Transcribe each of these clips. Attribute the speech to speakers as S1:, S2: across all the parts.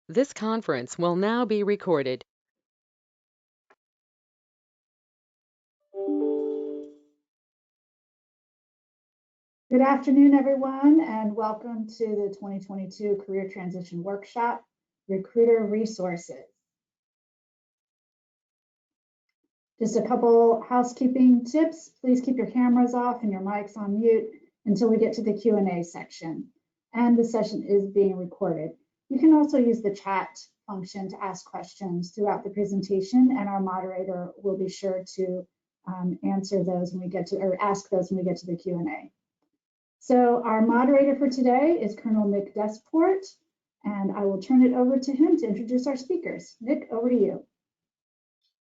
S1: This conference will now be recorded.
S2: Good afternoon, everyone, and welcome to the 2022 Career Transition Workshop, Recruiter Resources. Just a couple housekeeping tips. Please keep your cameras off and your mics on mute until we get to the Q&A section. And the session is being recorded. You can also use the chat function to ask questions throughout the presentation, and our moderator will be sure to answer those when we get to, or ask those when we get to the Q&A. So our moderator for today is Colonel Nick Desport, and I will turn it over to him to introduce our speakers. Nick, over to you.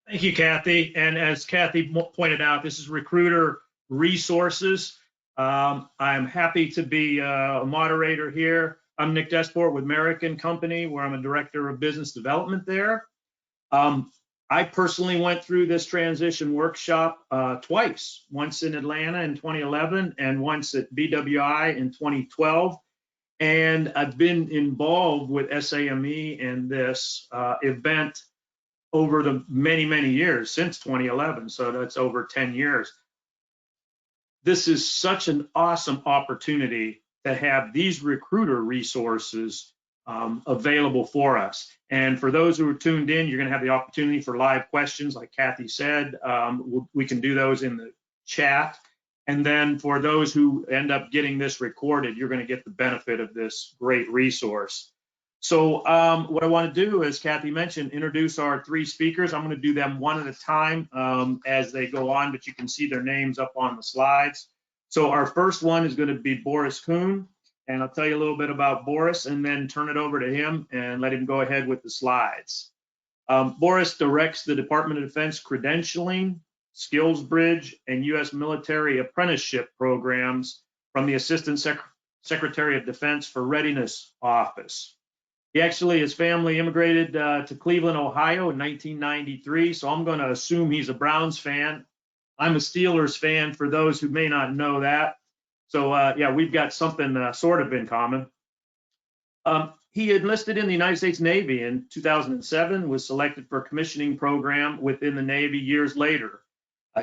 S3: Thank you, Kathy. And as Kathy pointed out, this is Recruiter Resources. I'm happy to be a moderator here. I'm Nick Desport with Merrick and Company, where I'm a director of business development there. I personally went through this transition workshop twice, once in Atlanta in 2011 and once at BWI in 2012. And I've been involved with SAME in this event over the many, many years since 2011. So that's over 10 years. This is such an awesome opportunity to have these recruiter resources available for us. And for those who are tuned in, you're going to have the opportunity for live questions, like Kathy said. We can do those in the chat. And then for those who end up getting this recorded, you're going to get the benefit of this great resource. So what I want to do, as Kathy mentioned, introduce our three speakers. I'm going to do them one at a time as they go on, but you can see their names up on the slides. So our first one is going to be Boris Kuhn. And I'll tell you a little bit about Boris and then turn it over to him and let him go ahead with the slides. Boris directs the Department of Defense credentialing, SkillsBridge, and U.S. military apprenticeship programs from the Assistant Secretary of Defense for Readiness Office. He actually, his family immigrated to Cleveland, Ohio in 1993, so I'm going to assume he's a Browns fan. I'm a Steelers fan for those who may not know that. So yeah, we've got something sort of in common. He enlisted in the United States Navy in 2007, was selected for a commissioning program within the Navy years later.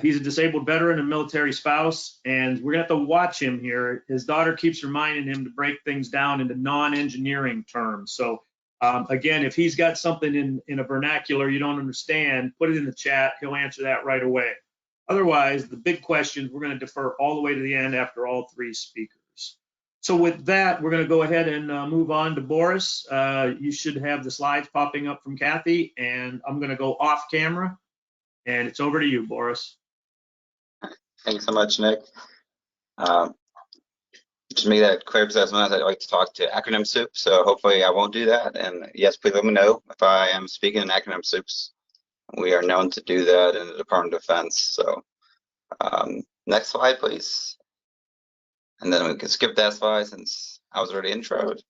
S3: He's a disabled veteran and military spouse, and we're gonna have to watch him here. His daughter keeps reminding him to break things down into non-engineering terms. So again, if he's got something in a vernacular you don't understand, put it in the chat, he'll answer that right away. Otherwise, the big questions, we're going to defer all the way to the end after all three speakers. So with that, we're going to go ahead and move on to Boris. You should have the slides popping up from Kathy, and I'm going to go off camera, and it's over to you, Boris.
S4: Thanks so much, Nick. To make that clear, because sometimes I like to talk to acronym soup, so hopefully I won't do that. And yes, please let me know if I am speaking in acronym soups. We are known to do that in the Department of Defense. So next slide, please. And then we can skip that slide since I was already introed.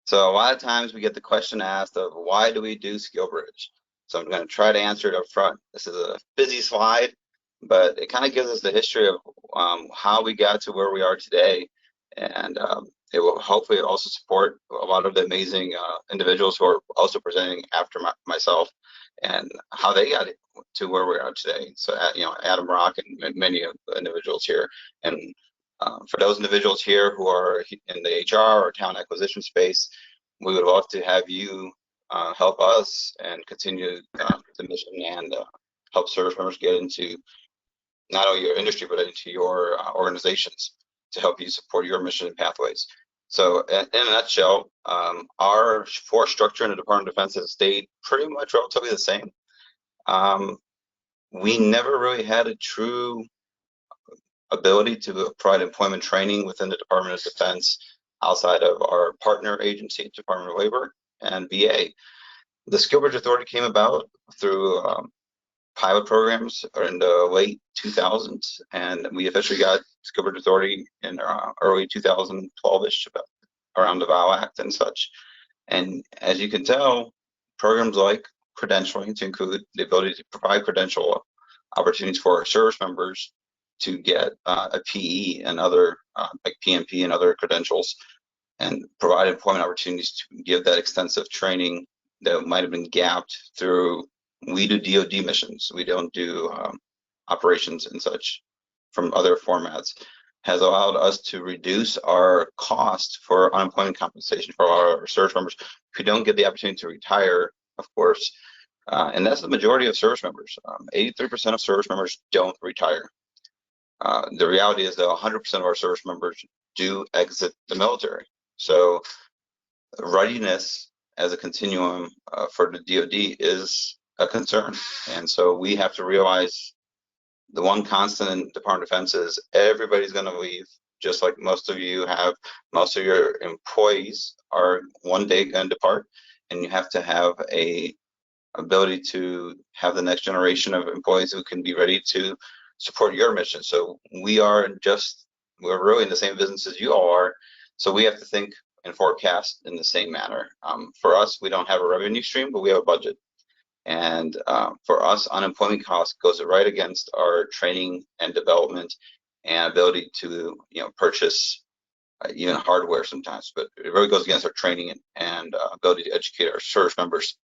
S4: So a lot of times we get the question asked of why do we do SkillsBridge? So I'm going to try to answer it up front. This is a busy slide, but it kind of gives us the history of how we got to where we are today. And it will hopefully also support a lot of the amazing individuals who are also presenting after myself and how they got to where we are today. So, you know, Adam, Rocke, and many of the individuals here. And for those individuals here who are in the HR or talent acquisition space, we would love to have you help us and continue the mission and help service members get into not only your industry, but into your organizations to help you support your mission and pathways. So in a nutshell, our force structure in the Department of Defense has stayed pretty much relatively the same. We never really had a true ability to provide employment training within the Department of Defense outside of our partner agency, Department of Labor and VA. The SkillsBridge Authority came about through pilot programs in the late 2000s, and we officially got SkillsBridge Authority in early 2012-ish, around the VOW Act and such. And as you can tell, programs like credentialing, to include the ability to provide credential opportunities for our service members to get a PE and other like PMP and other credentials, and provide employment opportunities to give that extensive training that might have been gapped through. We do DoD missions. We don't do operations and such from other formats. Has allowed us to reduce our cost for unemployment compensation for our service members who don't get the opportunity to retire, of course. And that's the majority of service members. 83% of service members don't retire. The reality is that 100% of our service members do exit the military. So readiness as a continuum for the DoD is a concern. And so we have to realize the one constant in Department of Defense is everybody's going to leave, just like most of you have. Most of your employees are one day going to depart, and you have to have a ability to have the next generation of employees who can be ready to support your mission. So we're really in the same business as you all are. So we have to think and forecast in the same manner. For us, we don't have a revenue stream, but we have a budget. And for us, unemployment cost goes right against our training and development and ability to purchase even hardware sometimes, but it really goes against our training and ability to educate our service members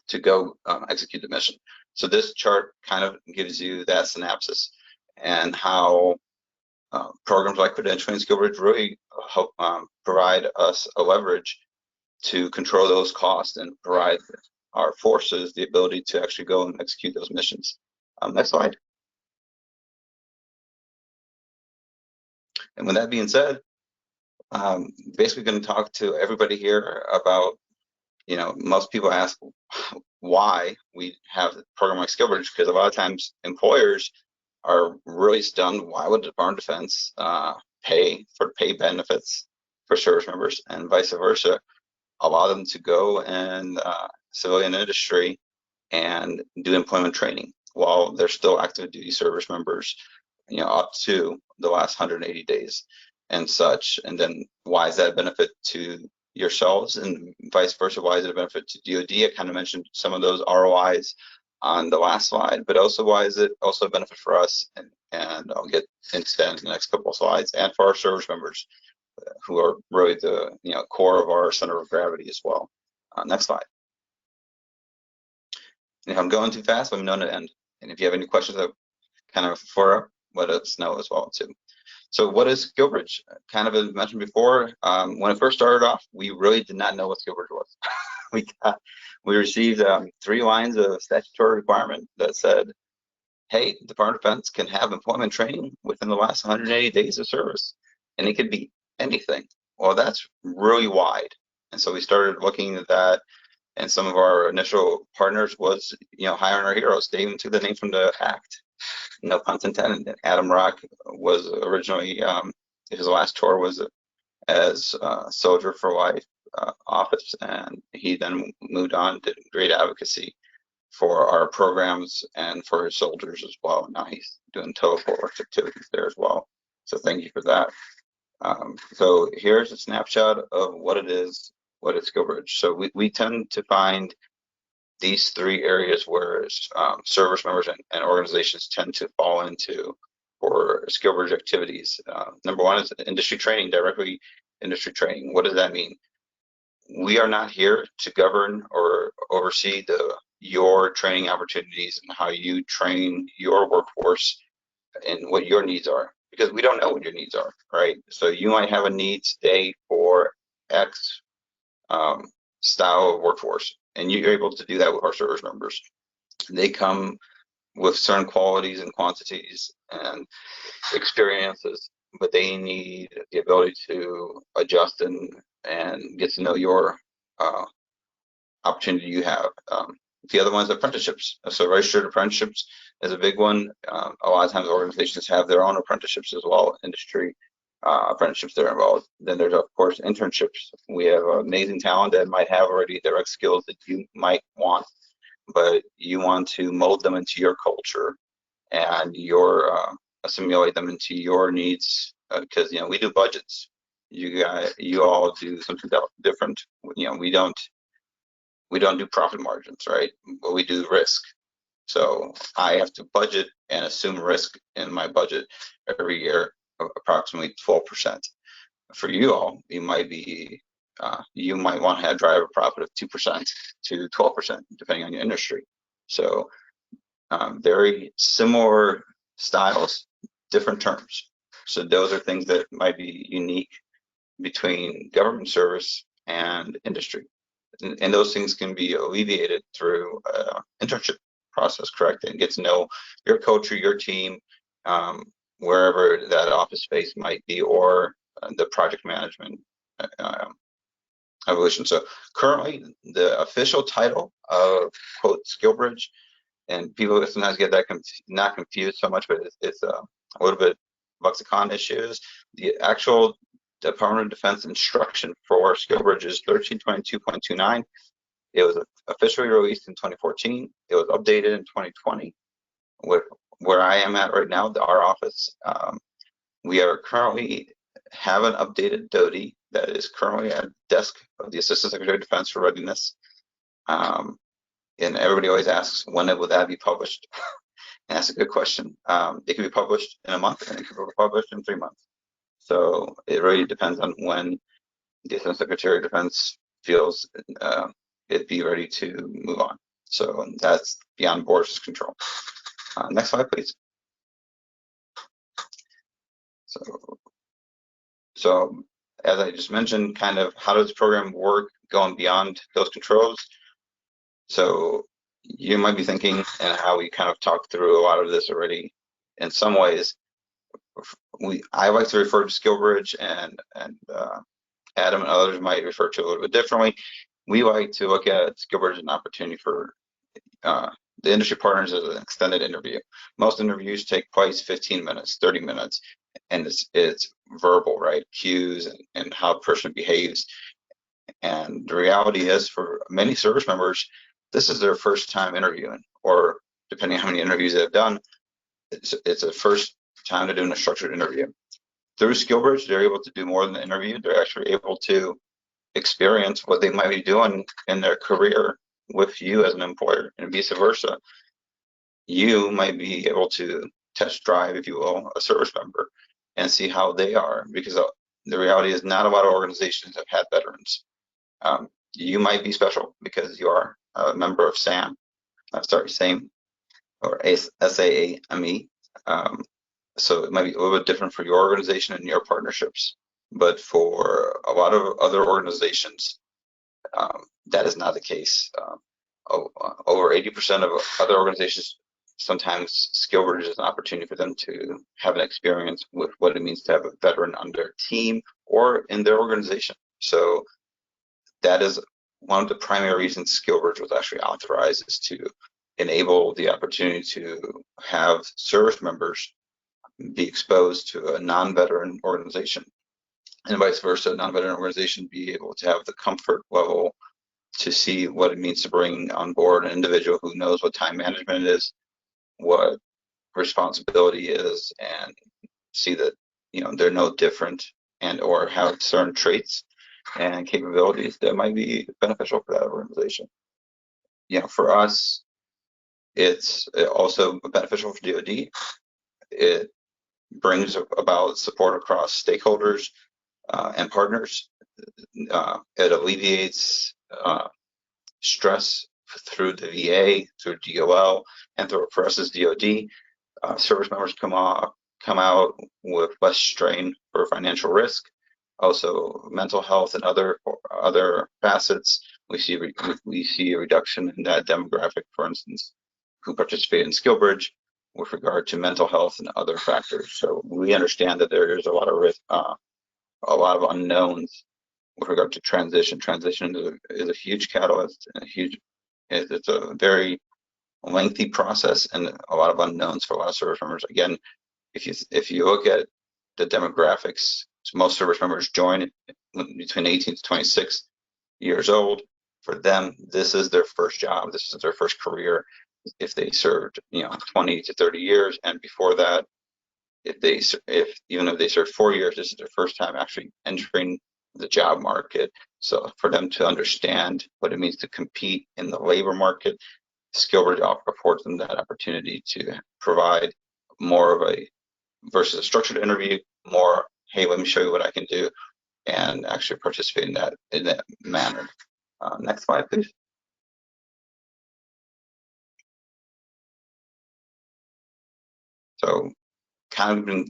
S4: to go execute the mission. So this chart kind of gives you that synopsis and how programs like Credentialing and SkillsBridge really help provide us a leverage to control those costs and provide our forces the ability to actually go and execute those missions. Next slide. And with that being said, basically going to talk to everybody here about, most people ask why we have a program like SkillsBridge, because a lot of times employers are really stunned. Why would the Department of Defense pay benefits for service members, and vice versa, allow them to go and civilian industry and do employment training while they're still active duty service members, up to the last 180 days and such. And then why is that a benefit to yourselves, and vice versa? Why is it a benefit to DoD? I kind of mentioned some of those ROIs on the last slide, but also why is it also a benefit for us? And I'll get into that in the next couple of slides, and for our service members who are really the core of our center of gravity as well. Next slide. And if I'm going too fast, let me know to end. And if you have any questions that kind of up, let us know as well too. So what is SkillsBridge? Kind of as mentioned before, when it first started off, we really did not know what SkillsBridge was. We received 3 lines of statutory requirement that said, hey, the Department of Defense can have employment training within the last 180 days of service, and it could be anything. Well, that's really wide. And so we started looking at that, and some of our initial partners was, hiring our heroes. They even took the name from the act. No pun intended. Adam Rocke was originally, his last tour was as Soldier for Life office, and he then moved on, did great advocacy for our programs and for his soldiers as well. Now he's doing total force activities there as well. So thank you for that. So here's a snapshot of what it is, what is SkillsBridge. So we tend to find these 3 areas where service members and organizations tend to fall into for SkillsBridge activities. Number 1 is industry training, directly industry training. What does that mean? We are not here to govern or oversee your training opportunities and how you train your workforce and what your needs are, because we don't know what your needs are, right? So you might have a need today for X style of workforce, and you're able to do that with our service members. They come with certain qualities and quantities and experiences, but they need the ability to adjust and get to know your opportunity you have. The other one is apprenticeships. So registered apprenticeships is a big one. A lot of times organizations have their own apprenticeships as well, industry apprenticeships that are involved. Then there's, of course, internships. We have amazing talent that might have already direct skills that you might want, but you want to mold them into your culture and assimilate them into your needs, because we do budgets. You all do something different. We don't do profit margins, right? But we do risk. So I have to budget and assume risk in my budget every year of approximately 12%. for you all, you might want to have drive a profit of 2% to 12%, depending on your industry. So very similar styles, different terms. So those are things that might be unique between government service and industry. And those things can be alleviated through internship process, correct? And get to know your culture, your team, wherever that office space might be, or the project management evolution. So currently, the official title of quote SkillsBridge, and people sometimes get that not confused so much, but it's a little bit lexicon issues. The actual Department of Defense instruction for SkillsBridge is 1322.29. It was officially released in 2014. It was updated in 2020. With where I am at right now, our office, we are currently have an updated DoD that is currently at the desk of the Assistant Secretary of Defense for readiness. And everybody always asks, when will that be published? And that's a good question. It can be published in a month, and it can be published in 3 months. So it really depends on when the Assistant Secretary of Defense feels it'd be ready to move on. So that's beyond Boris' control. Next slide, please. So as I just mentioned, kind of how does the program work going beyond those controls? So you might be thinking, and how we kind of talked through a lot of this already in some ways, I like to refer to SkillsBridge, and Adam and others might refer to it a little bit differently. We like to look at SkillsBridge as an opportunity for the industry partners as an extended interview. Most interviews take place 15 minutes, 30 minutes, and it's verbal, right? Cues and how a person behaves. And the reality is, for many service members, this is their first time interviewing, or depending on how many interviews they've done, it's a first time to do a structured interview. Through SkillsBridge, they're able to do more than the interview. They're actually able to experience what they might be doing in their career with you as an employer, and vice versa. You might be able to test drive, if you will, a service member and see how they are, because the reality is not a lot of organizations have had veterans. You might be special because you are a member of SAME, or SAME. So it might be a little bit different for your organization and your partnerships. But for a lot of other organizations, that is not the case. Over 80% of other organizations, sometimes SkillsBridge is an opportunity for them to have an experience with what it means to have a veteran on their team or in their organization. So that is one of the primary reasons SkillsBridge was actually authorized, is to enable the opportunity to have service members be exposed to a non-veteran organization, and vice versa, a non-veteran organization be able to have the comfort level to see what it means to bring on board an individual who knows what time management is, what responsibility is, and see that they're no different and or have certain traits and capabilities that might be beneficial for that organization. For us, it's also beneficial for DoD. It brings about support across stakeholders and partners. It alleviates stress through the VA, through DOL, and for us as DoD. Service members come out with less strain for financial risk. Also, mental health and other facets. We see a reduction in that demographic, for instance, who participate in SkillsBridge with regard to mental health and other factors. So we understand that there is a lot of risk, a lot of unknowns with regard to transition. Transition is a huge catalyst, and it's a very lengthy process and a lot of unknowns for a lot of service members. Again, if you look at the demographics, most service members join between 18 to 26 years old. For them, this is their first job. This is their first career. If they served 20 to 30 years, and before that, even if they served 4 years, this is their first time actually entering the job market. So for them to understand what it means to compete in the labor market, SkillsBridge affords them that opportunity to provide more of a, versus a structured interview, more, hey, let me show you what I can do, and actually participate in that manner. Next slide, please. So kind of been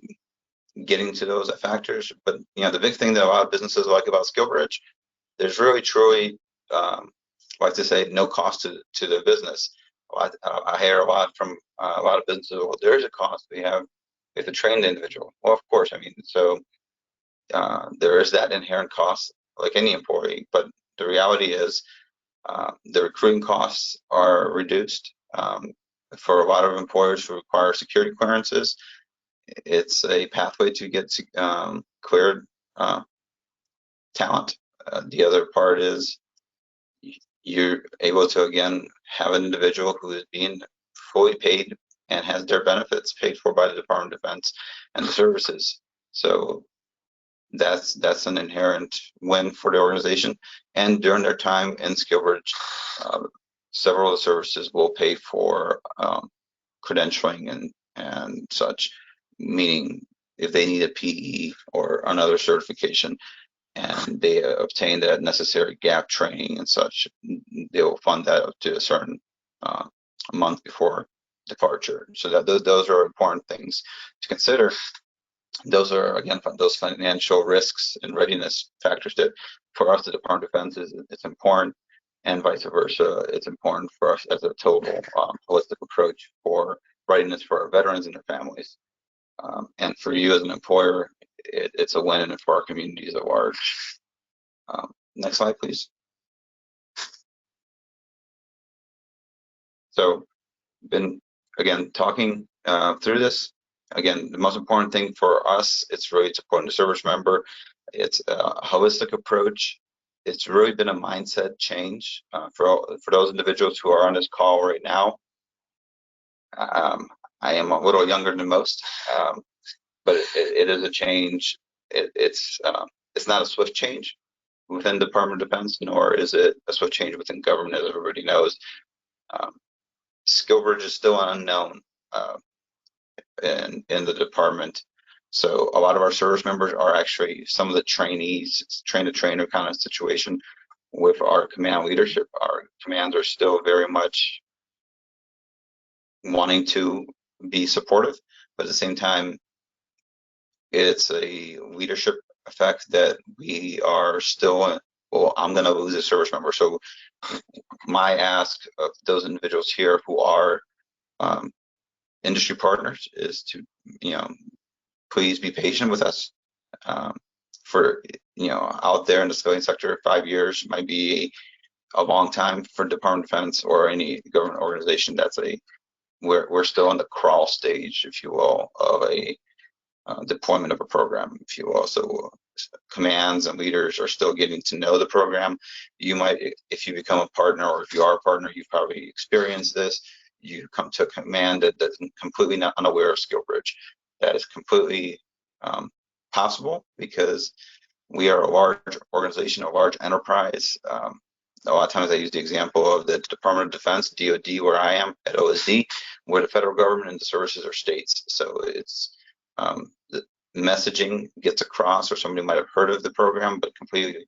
S4: getting to those factors, but the big thing that a lot of businesses like about SkillsBridge, there's really truly, like to say, no cost to the business. I hear a lot from a lot of businesses, well, there is a cost. We have to train the individual. Well, of course, I mean, so there is that inherent cost, like any employee, but the reality is the recruiting costs are reduced. For a lot of employers who require security clearances, it's a pathway to get cleared talent. The other part is you're able to, again, have an individual who is being fully paid and has their benefits paid for by the Department of Defense and the services. So that's an inherent win for the organization. And during their time in SkillsBridge, several of the services will pay for credentialing and such, meaning if they need a PE or another certification and they obtain that necessary gap training and such, they will fund that up to a certain month before departure. So that those are important things to consider. Those are, again, those financial risks and readiness factors that for us, the Department of Defense, it's important, and vice versa. It's important for us as a total holistic approach for readiness for our veterans and their families. And for you as an employer, it's a win for our communities at large. Next slide, please. So, been, again, talking through this. Again, the most important thing for us, it's really supporting the service member. It's a holistic approach. It's really been a mindset change for those individuals who are on this call right now. I am a little younger than most, but it is a change. It's not a swift change within the Department of Defense, nor is it a swift change within government, as everybody knows. SkillsBridge is still an unknown in the department. So a lot of our service members are actually some of the trainees, train-the-trainer kind of situation with our command leadership. Our commands are still very much wanting to be supportive, but at the same time, it's a leadership effect that we are still, well, I'm going to lose a service member. So my ask of those individuals here who are industry partners is to, please be patient with us. For, out there in the civilian sector, 5 years might be a long time for Department of Defense or any government organization. We're still in the crawl stage, if you will, of a deployment of a program, if you will. So commands and leaders are still getting to know the program. You might, if you become a partner, or if you are a partner, you've probably experienced this. You come to a command that's completely not unaware of SkillsBridge. That is completely possible because we are a large organization, a large enterprise. A lot of times I use the example of the Department of Defense, DoD, where I am at OSD, where the federal government and the services are states. So it's the messaging gets across, or somebody might have heard of the program but completely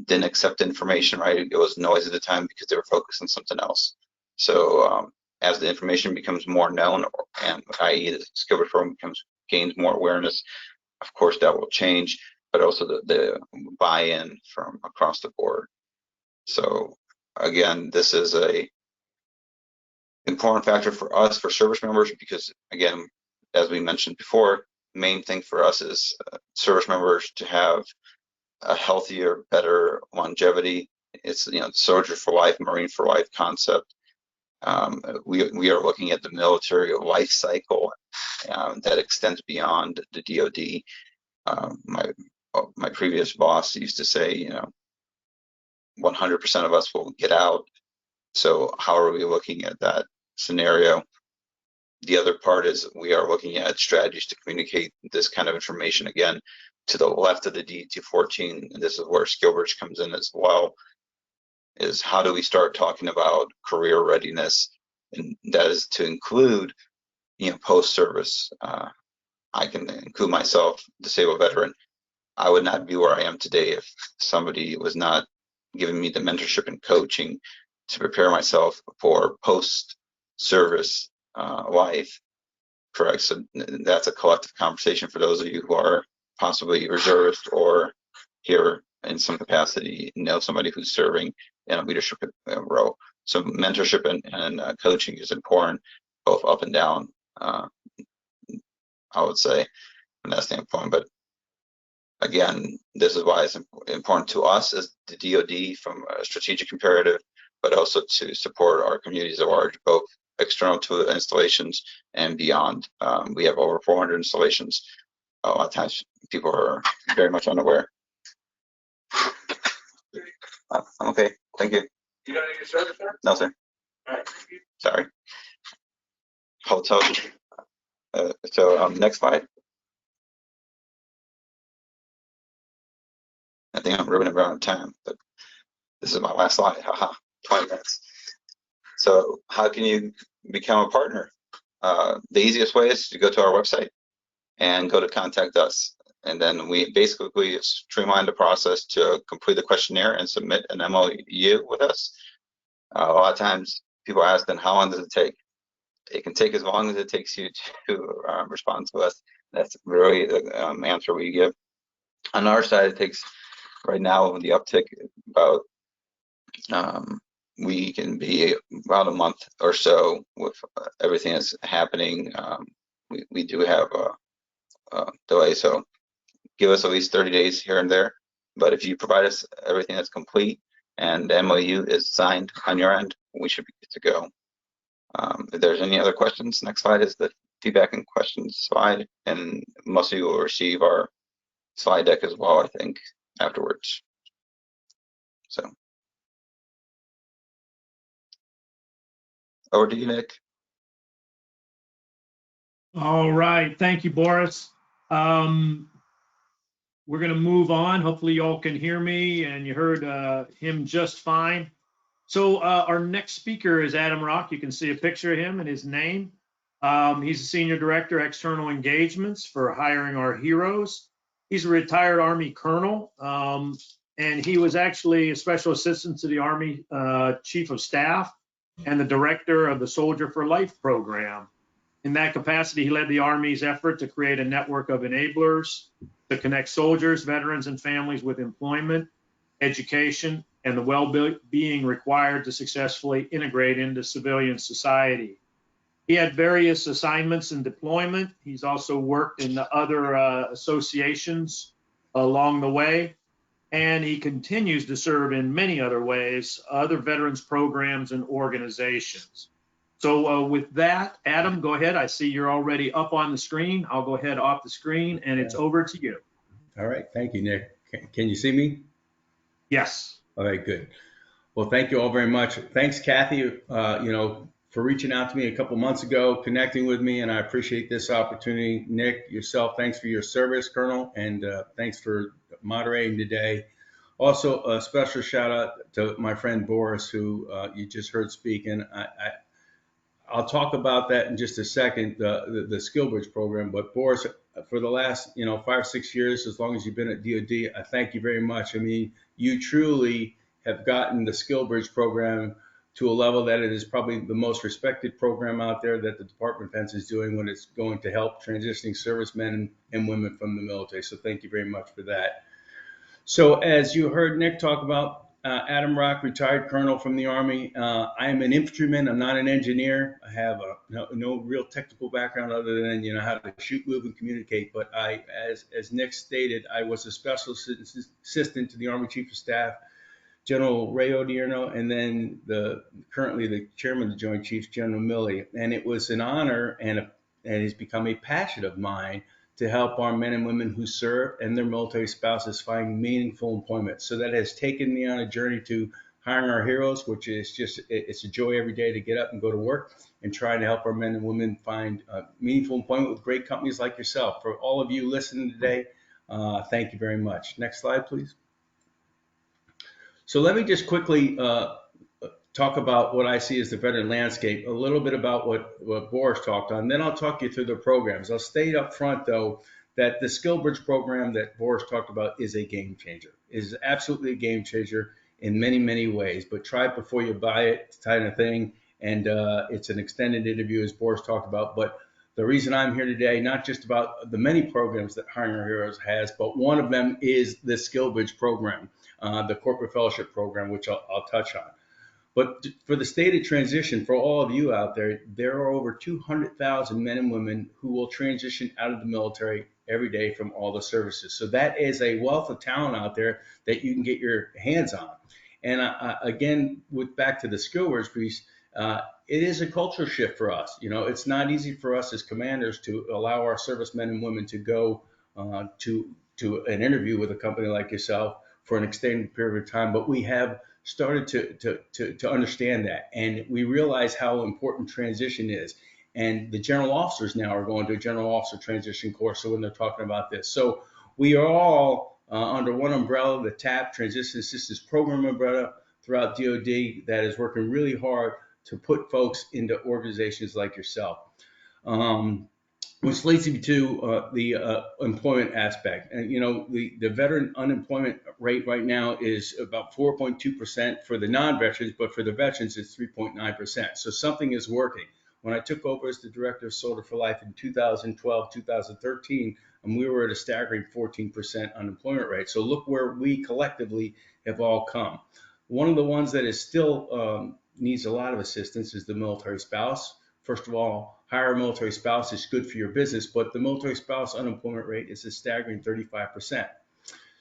S4: didn't accept information, right? It was noise at the time because they were focused on something else. So as the information becomes more known, and i.e. the SkillsBridge program gains more awareness, of course that will change, but also the buy-in from across the board. So again, this is a important factor for us, for service members, because again, as we mentioned before, main thing for us is service members to have a healthier, better longevity. It's soldier for life, Marine for life concept. We are looking at the military life cycle that extends beyond the DoD. My previous boss used to say, 100% of us will get out. So how are we looking at that scenario? The other part is we are looking at strategies to communicate this kind of information, again, to the left of the D214, and this is where SkillsBridge comes in as well, is how do we start talking about career readiness? And that is to include, post-service. I can include myself, disabled veteran. I would not be where I am today if somebody was not giving me the mentorship and coaching to prepare myself for post-service life. Correct. So that's a collective conversation for those of you who are possibly reservists or here in some capacity know somebody who's serving in a leadership role. So mentorship and coaching is important, both up and down, I would say, from that standpoint. But again, this is why it's important to us as the DoD from a strategic imperative, but also to support our communities at large, both external to installations and beyond. We have over 400 installations. A lot of times people are very much unaware. I'm okay, thank you.
S3: You don't need a service, sir?
S4: No, sir.
S3: All right, thank you.
S4: Sorry. Hotel. So next slide. I think I'm running around time, but this is my last slide. Haha, 20 minutes. So how can you become a partner? The easiest way is to go to our website and go to contact us. And then we basically streamline the process to complete the questionnaire and submit an MOU with us. A lot of times people ask, then how long does it take? It can take as long as it takes you to respond to us. That's really the answer we give. On our side, it takes, right now, with the uptick, about we can be about a month or so with everything that's happening. We do have a delay, so give us at least 30 days here and there. But if you provide us everything that's complete and the MOU is signed on your end, we should be good to go. If there's any other questions, next slide is the feedback and questions slide, and most of you will receive our slide deck as well, I think, afterwards. So over to you, Nick.
S3: All right, thank you, Boris. We're going to move on. Hopefully you all can hear me and you heard him just fine. So our next speaker is Adam Rocke. You can see a picture of him and his name. He's a Senior Director, External Engagements for Hiring Our Heroes. He's a retired Army colonel, and he was actually a Special Assistant to the Army Chief of Staff and the Director of the Soldier for Life program. In that capacity, he led the Army's effort to create a network of enablers to connect soldiers, veterans, and families with employment, education, and the well-being required to successfully integrate into civilian society. He had various assignments in deployment. He's also worked in the other associations along the way, and he continues to serve in many other ways, other veterans programs and organizations. So with that, Adam, go ahead. I see you're already up on the screen. I'll go ahead off the screen, and it's over to you.
S5: All right, thank you, Nick. Can you see me?
S3: Yes.
S5: All right, good. Well, thank you all very much. Thanks, Kathy, for reaching out to me a couple months ago, connecting with me, and I appreciate this opportunity. Nick, yourself, thanks for your service, Colonel, and thanks for moderating today. Also, a special shout out to my friend Boris, who you just heard speak, and I'll talk about that in just a second, the SkillsBridge program. But Boris, for the last 5 or 6 years, as long as you've been at DoD, I thank you very much. I mean, you truly have gotten the SkillsBridge program to a level that it is probably the most respected program out there that the Department of Defense is doing when it's going to help transitioning servicemen and women from the military. So thank you very much for that. So as you heard Nick talk about, Adam Rocke, retired colonel from the Army. I am an infantryman. I'm not an engineer. I have no real technical background other than how to shoot, move, and communicate. But as Nick stated, I was a special assistant to the Army Chief of Staff, General Ray Odierno, and then currently the chairman of the Joint Chiefs, General Milley. And it was an honor and it's become a passion of mine to help our men and women who serve and their military spouses find meaningful employment. So that has taken me on a journey to hiring our heroes, which is it's a joy every day to get up and go to work and try to help our men and women find meaningful employment with great companies like yourself. For all of you listening today, thank you very much. Next slide, please. So let me just quickly talk about what I see as the veteran landscape, a little bit about what Boris talked on, then I'll talk you through the programs. I'll state up front, though, that the SkillsBridge program that Boris talked about is a game changer. It is absolutely a game changer in many, many ways, but try it before you buy it kind of thing. And it's an extended interview, as Boris talked about. But the reason I'm here today, not just about the many programs that Hiring Our Heroes has, but one of them is the SkillsBridge program, the corporate fellowship program, which I'll touch on. But for the state of transition, for all of you out there, there are over 200,000 men and women who will transition out of the military every day from all the services. So that is a wealth of talent out there that you can get your hands on. And again, back to the SkillsBridge piece, it is a culture shift for us. You know, it's not easy for us as commanders to allow our servicemen and women to go to an interview with a company like yourself for an extended period of time, but we have started to understand that, and we realize how important transition is. And the general officers now are going to a general officer transition course. So when they're talking about this, so we are all under one umbrella, the TAP Transition Assistance Program umbrella throughout DoD, that is working really hard to put folks into organizations like yourself. Which leads me to the employment aspect. And, you know, the veteran unemployment rate right now is about 4.2% for the non-veterans, but for the veterans, it's 3.9%. So something is working. When I took over as the director of Soldier for Life in 2012, 2013, and we were at a staggering 14% unemployment rate. So look where we collectively have all come. One of the ones that is still needs a lot of assistance is the military spouse. First of all, hire a military spouse is good for your business, but the military spouse unemployment rate is a staggering 35%.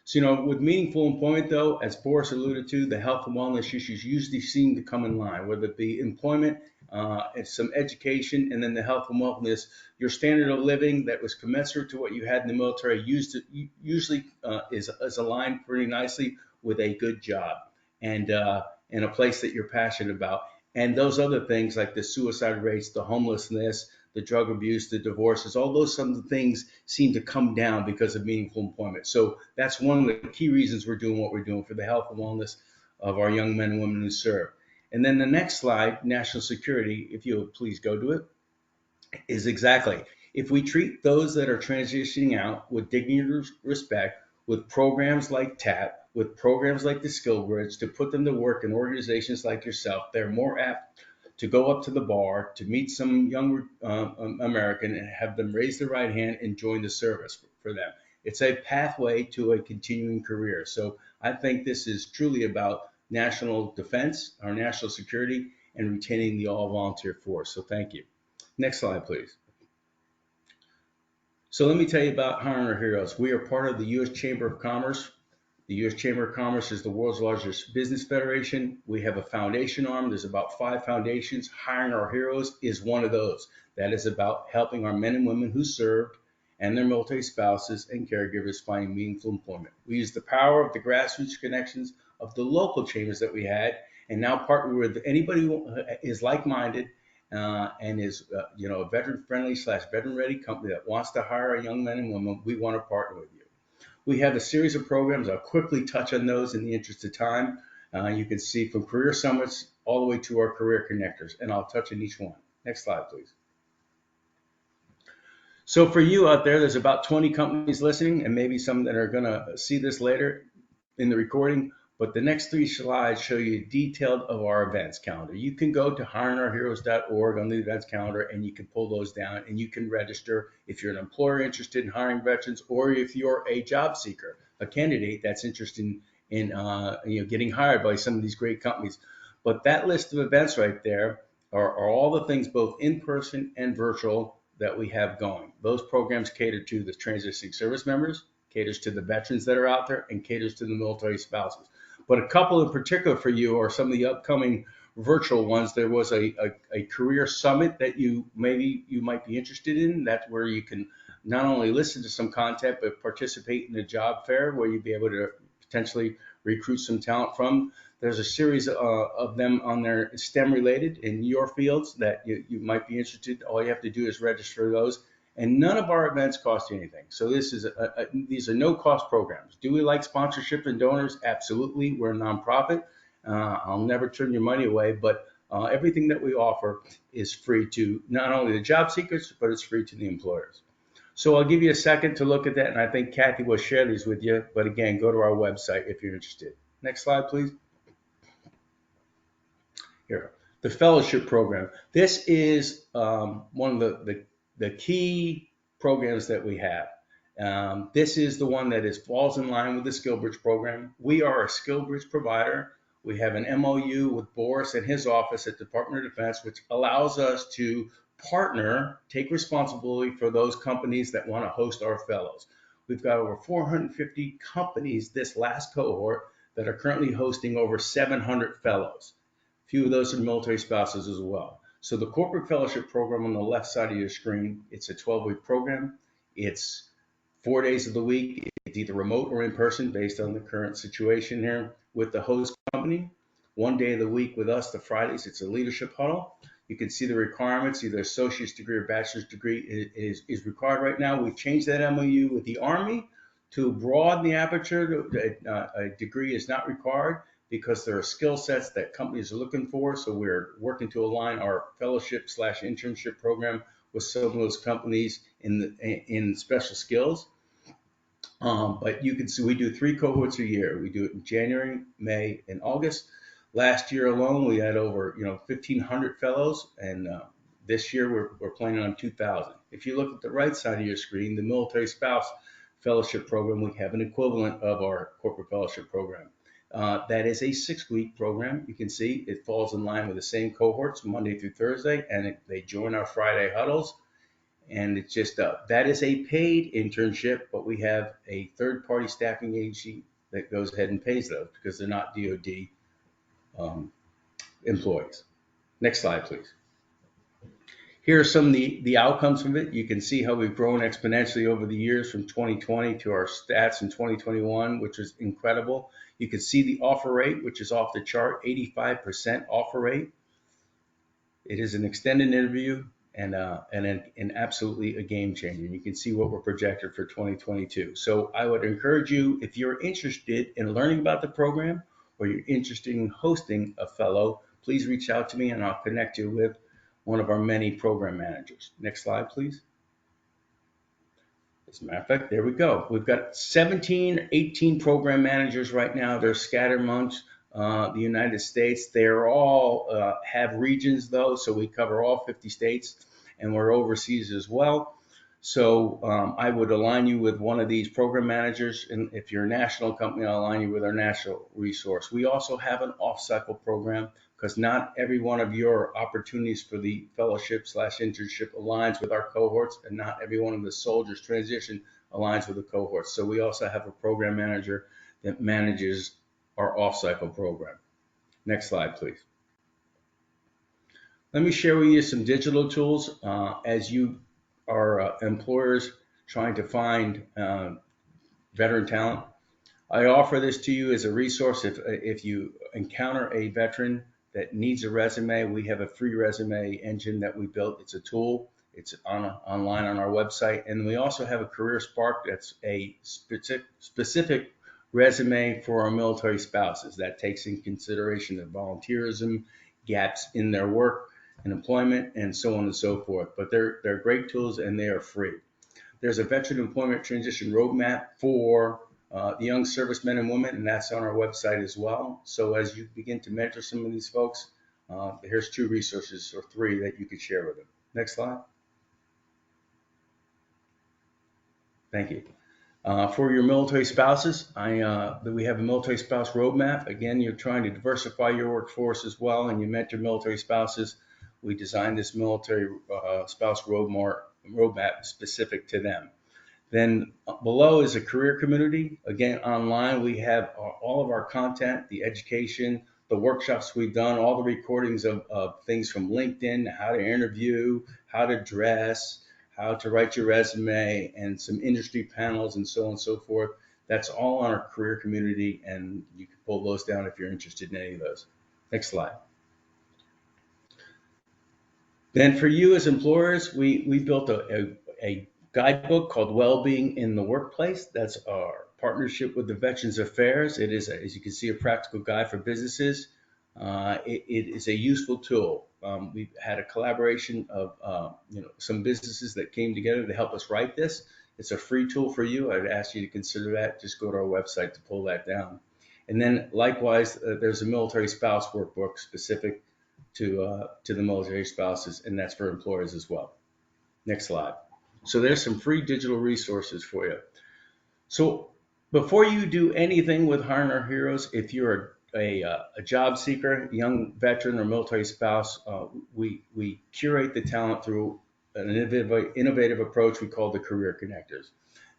S5: So, you know, with meaningful employment, though, as Boris alluded to, the health and wellness issues usually seem to come in line, whether it be employment, and some education, and then the health and wellness. Your standard of living that was commensurate to what you had in the military usually is aligned pretty nicely with a good job and a place that you're passionate about. And those other things like the suicide rates, the homelessness, the drug abuse, the divorces, all those some of the things seem to come down because of meaningful employment. So that's one of the key reasons we're doing what we're doing for the health and wellness of our young men and women who serve. And then the next slide, national security, if you'll please go to it, is exactly, if we treat those that are transitioning out with dignity and respect, with programs like TAP, with programs like the SkillsBridge, to put them to work in organizations like yourself, they're more apt to go up to the bar, to meet some young American and have them raise their right hand and join the service for them. It's a pathway to a continuing career. So I think this is truly about national defense, our national security, and retaining the all-volunteer force. So thank you. Next slide, please. So let me tell you about Hiring Our Heroes. We are part of the U.S. Chamber of Commerce. The U.S. Chamber of Commerce is the world's largest business federation. We have a foundation arm. There's about 5 foundations. Hiring Our Heroes is one of those. That is about helping our men and women who served and their military spouses and caregivers find meaningful employment. We use the power of the grassroots connections of the local chambers that we had, and now partner with anybody who is like-minded and is a veteran-friendly / veteran-ready company that wants to hire a young men and women. We want to partner with you. We have a series of programs. I'll quickly touch on those in the interest of time. You can see from career summits all the way to our career connectors, and I'll touch on each one. Next slide, please. So for you out there, there's about 20 companies listening, and maybe some that are going to see this later in the recording. But the next 3 slides show you detailed of our events calendar. You can go to hiringourheroes.org on the events calendar, and you can pull those down, and you can register if you're an employer interested in hiring veterans, or if you're a job seeker, a candidate that's interested in getting hired by some of these great companies. But that list of events right there are all the things, both in person and virtual, that we have going. Those programs cater to the transitioning service members, caters to the veterans that are out there, and caters to the military spouses. But a couple in particular for you are some of the upcoming virtual ones. There was a career summit that you might be interested in. That's where you can not only listen to some content, but participate in a job fair where you'd be able to potentially recruit some talent from. There's a series of them on there STEM related in your fields that you might be interested. All you have to do is register those. And none of our events cost you anything. So this is these are no-cost programs. Do we like sponsorship and donors? Absolutely. We're a nonprofit. I'll never turn your money away, but everything that we offer is free to not only the job seekers, but it's free to the employers. So I'll give you a second to look at that, and I think Kathy will share these with you. But again, go to our website if you're interested. Next slide, please. Here, the fellowship program. This is one of the key programs that we have. This is the one that falls in line with the SkillsBridge program. We are a SkillsBridge provider. We have an MOU with Boris and his office at Department of Defense, which allows us to partner, take responsibility for those companies that want to host our fellows. We've got over 450 companies this last cohort that are currently hosting over 700 fellows. A few of those are military spouses as well. So the corporate fellowship program on the left side of your screen, it's a 12-week program. It's 4 days of the week. It's either remote or in person based on the current situation here with the host company. 1 day of the week with us, the Fridays, it's a leadership huddle. You can see the requirements, either associate's degree or bachelor's degree is required right now. We've changed that MOU with the Army to broaden the aperture. A degree is not required because there are skill sets that companies are looking for. So we're working to align our fellowship/internship program with some of those companies in special skills. But you can see we do 3 cohorts a year. We do it in January, May, and August. Last year alone, we had over 1,500 fellows, and this year we're planning on 2,000. If you look at the right side of your screen, the military spouse fellowship program, we have an equivalent of our corporate fellowship program. That is a 6-week program. You can see it falls in line with the same cohorts Monday through Thursday, and they join our Friday huddles. And it's just that is a paid internship, but we have a third-party staffing agency that goes ahead and pays those because they're not DoD employees. Next slide, please. Here are some of the outcomes from it. You can see how we've grown exponentially over the years from 2020 to our stats in 2021, which is incredible. You can see the offer rate, which is off the chart, 85% offer rate. It is an extended interview and absolutely a game changer. You can see what we're projected for 2022. So I would encourage you, if you're interested in learning about the program or you're interested in hosting a fellow, please reach out to me and I'll connect you with one of our many program managers. Next slide, please. As a matter of fact, there we go. We've got 17, 18 program managers right now. They're scattered amongst the United States. They're all have regions though, so we cover all 50 states, and we're overseas as well. So I would align you with one of these program managers, and if you're a national company, I'll align you with our national resource. We also have an off-cycle program because not every one of your opportunities for the fellowship/internship aligns with our cohorts, and not every one of the soldiers transition aligns with the cohorts. So we also have a program manager that manages our off-cycle program. Next slide, please. Let me share with you some digital tools as you are employers trying to find veteran talent. I offer this to you as a resource. If you encounter a veteran that needs a resume, we have a free resume engine that we built. It's a tool. It's online on our website. And we also have a Career Spark that's a specific resume for our military spouses that takes in consideration the volunteerism, gaps in their work and employment, and so on and so forth. But they're great tools and they are free. There's a veteran employment transition roadmap for the young servicemen and women, and that's on our website as well. So as you begin to mentor some of these folks, here's 2 resources or 3 that you could share with them. Next slide. Thank you. For your military spouses, we have a military spouse roadmap. Again, you're trying to diversify your workforce as well, and you mentor military spouses. We designed this military spouse roadmap specific to them. Then below is a career community. Again, online, we have all of our content, the education, the workshops we've done, all the recordings of things from LinkedIn, how to interview, how to dress, how to write your resume, and some industry panels and so on and so forth. That's all on our career community, and you can pull those down if you're interested in any of those. Next slide. Then for you as employers, we built a guidebook called Wellbeing in the Workplace. That's our partnership with the Veterans Affairs. It is, as you can see, a practical guide for businesses. It is a useful tool. we've had a collaboration of some businesses that came together to help us write this. It's a free tool for you. I'd ask you to consider that. Just go to our website to pull that down. And then likewise, there's a military spouse workbook specific to the military spouses, and that's for employers as well. Next slide. So there's some free digital resources for you. So before you do anything with Hiring Our Heroes, if you're a job seeker, young veteran, or military spouse, we curate the talent through an innovative approach we call the Career Connectors.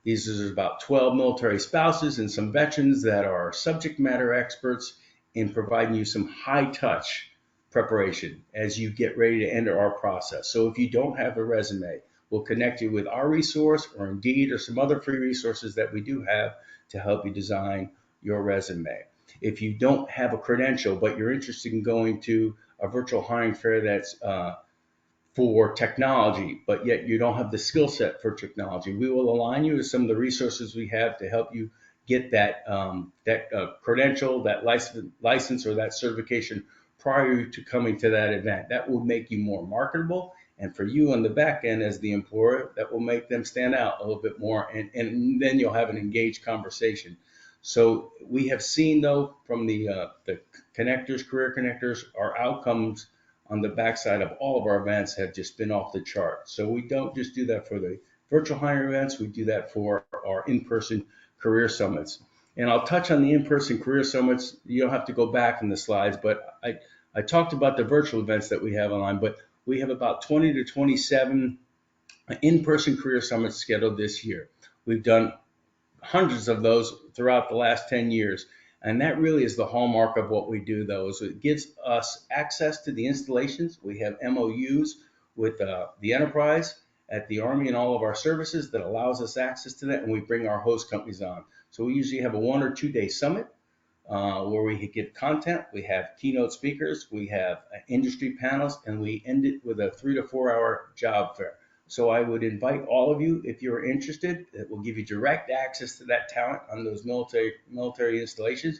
S5: These are about 12 military spouses and some veterans that are subject matter experts in providing you some high touch preparation as you get ready to enter our process. So if you don't have a resume, we'll connect you with our resource or Indeed or some other free resources that we do have to help you design your resume. If you don't have a credential, but you're interested in going to a virtual hiring fair that's for technology, but yet you don't have the skill set for technology, we will align you with some of the resources we have to help you get that credential, that license, or that certification prior to coming to that event. That will make you more marketable, and for you on the back end as the employer, that will make them stand out a little bit more, and then you'll have an engaged conversation. So we have seen, though, from the connectors, career connectors, our outcomes on the backside of all of our events have just been off the chart. So we don't just do that for the virtual hiring events, we do that for our in-person career summits. And I'll touch on the in-person career summits. You don't have to go back in the slides, but I talked about the virtual events that we have online, but we have about 20 to 27 in-person career summits scheduled this year. We've done hundreds of those throughout the last 10 years. And that really is the hallmark of what we do, though, is it gives us access to the installations. We have MOUs with the enterprise at the Army and all of our services that allows us access to that, and we bring our host companies on. So we usually have a 1 or 2 day summit where we give content, we have keynote speakers, we have industry panels, and we end it with a 3 to 4 hour job fair. So I would invite all of you, if you're interested, it will give you direct access to that talent on those military installations,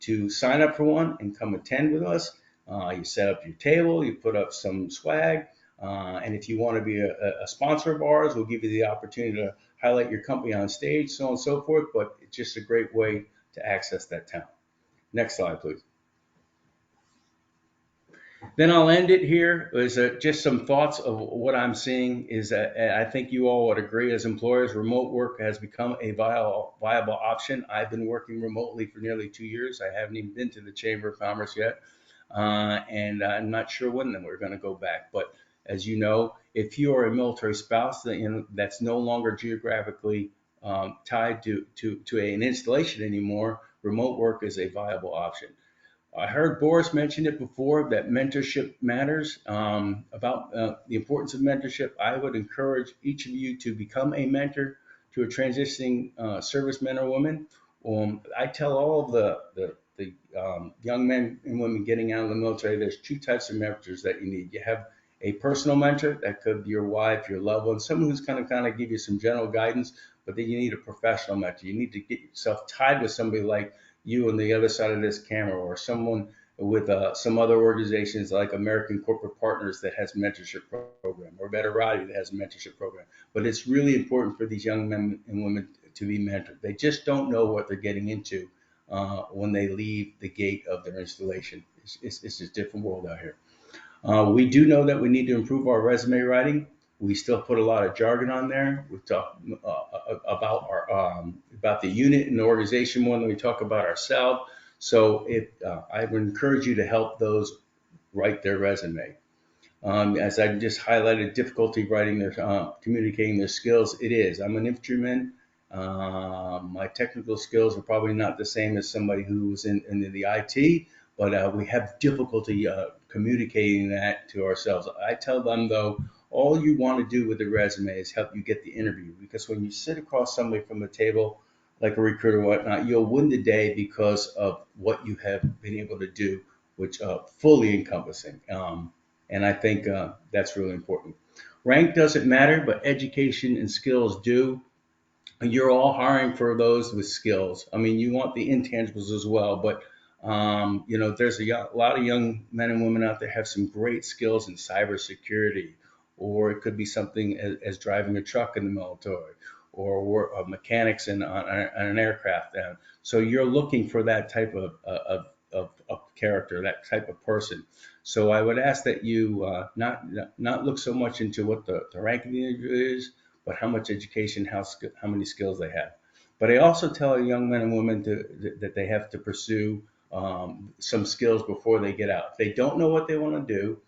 S5: to sign up for one and come attend with us. You set up your table, you put up some swag, and if you want to be a sponsor of ours, we'll give you the opportunity to highlight your company on stage, so on and so forth, but it's just a great way to access that talent. Next slide, please. Then I'll end it here with just some thoughts of what I'm seeing is that I think you all would agree as employers, remote work has become a viable option. I've been working remotely for nearly 2 years. I haven't even been to the Chamber of Commerce yet. And I'm not sure when we're going to go back. But as you know, if you are a military spouse that's no longer geographically tied to an installation anymore, remote work is a viable option. I heard Boris mention it before, that mentorship matters. About the importance of mentorship, I would encourage each of you to become a mentor to a transitioning serviceman or woman. I tell all of the young men and women getting out of the military, there's 2 types of mentors that you need. You have a personal mentor, that could be your wife, your loved one, someone who's going to kind of give you some general guidance, but then you need a professional mentor. You need to get yourself tied with somebody like you on the other side of this camera, or someone with some other organizations like American Corporate Partners that has a mentorship program, or Vetlign that has a mentorship program. But it's really important for these young men and women to be mentored. They just don't know what they're getting into when they leave the gate of their installation. It's a different world out here. We do know that we need to improve our resume writing. We still put a lot of jargon on there. We talk about the unit and the organization more than we talk about ourselves. So I would encourage you to help those write their resume. As I just highlighted, difficulty writing communicating their skills. It is. I'm an infantryman. My technical skills are probably not the same as somebody who's in the IT, but we have difficulty communicating that to ourselves. I tell them, though, all you want to do with the resume is help you get the interview, because when you sit across somebody from the table, like a recruiter or whatnot, you'll win the day because of what you have been able to do, which fully encompassing. And I think that's really important. Rank doesn't matter, but education and skills do. You're all hiring for those with skills. I mean, you want the intangibles as well, but You know, there's a lot of young men and women out there have some great skills in cybersecurity, or it could be something as driving a truck in the military, or mechanics on an aircraft. So you're looking for that type of character, that type of person. So I would ask that you not look so much into what the rank of the individual is, but how much education, how many skills they have. But I also tell young men and women that they have to pursue some skills before they get out. If they don't know what they want to do,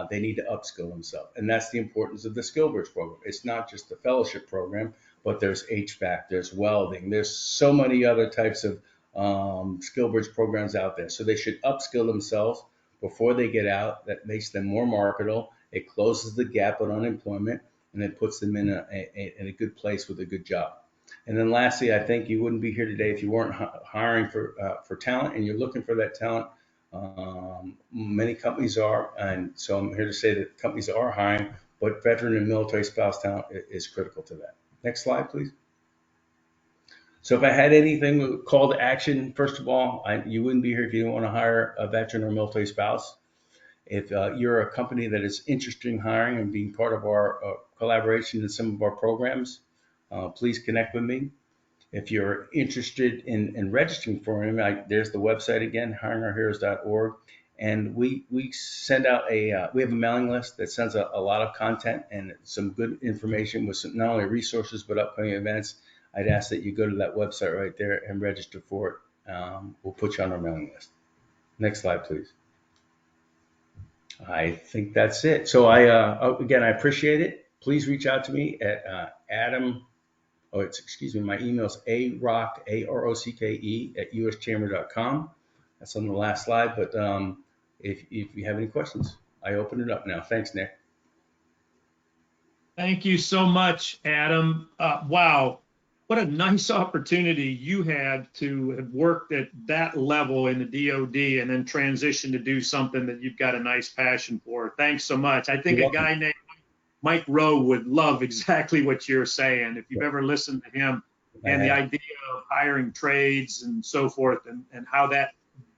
S5: they need to upskill themselves. And that's the importance of the SkillsBridge program. It's not just the fellowship program, but there's HVAC, there's welding, there's so many other types of SkillsBridge programs out there. So they should upskill themselves before they get out. That makes them more marketable. It closes the gap on unemployment, and it puts them in a good place with a good job. And then lastly, I think you wouldn't be here today if you weren't hiring for talent, and you're looking for that talent. Many companies are, and so I'm here to say that companies are hiring, but veteran and military spouse talent is critical to that. Next slide, please. So if I had anything call to action, first of all, you wouldn't be here if you didn't want to hire a veteran or military spouse. If you're a company that is interested in hiring and being part of our collaboration in some of our programs, please connect with me. If you're interested in registering for him, there's the website again, hiringourheroes.org. And we send out we have a mailing list that sends a lot of content and some good information with some, not only resources, but upcoming events. I'd ask that you go to that website right there and register for it. We'll put you on our mailing list. Next slide, please. I think that's it. So again, I appreciate it. Please reach out to me at my email is arocke, AROCKE @uschamber.com. That's on the last slide, but if you have any questions, I open it up now. Thanks, Nick.
S3: Thank you so much, Adam. Wow, what a nice opportunity you had to have worked at that level in the DoD and then transition to do something that you've got a nice passion for. Thanks so much. I think a guy named Mike Rowe would love exactly what you're saying. If you've ever listened to him and the idea of hiring trades and so forth and how that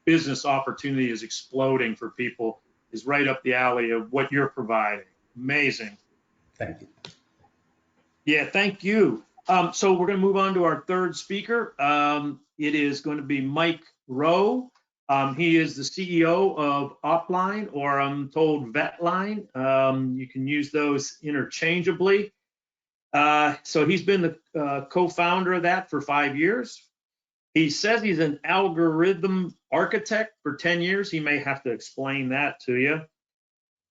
S3: business opportunity is exploding for people is right up the alley of what you're providing. Amazing.
S5: Thank you.
S3: Yeah, thank you. So we're going to move on to our third speaker. It is going to be Mike Rowe. He is the CEO of Opline, or I'm told Vetlign. You can use those interchangeably. So he's been the co-founder of that for 5 years. He says he's an algorithm architect for 10 years. He may have to explain that to you.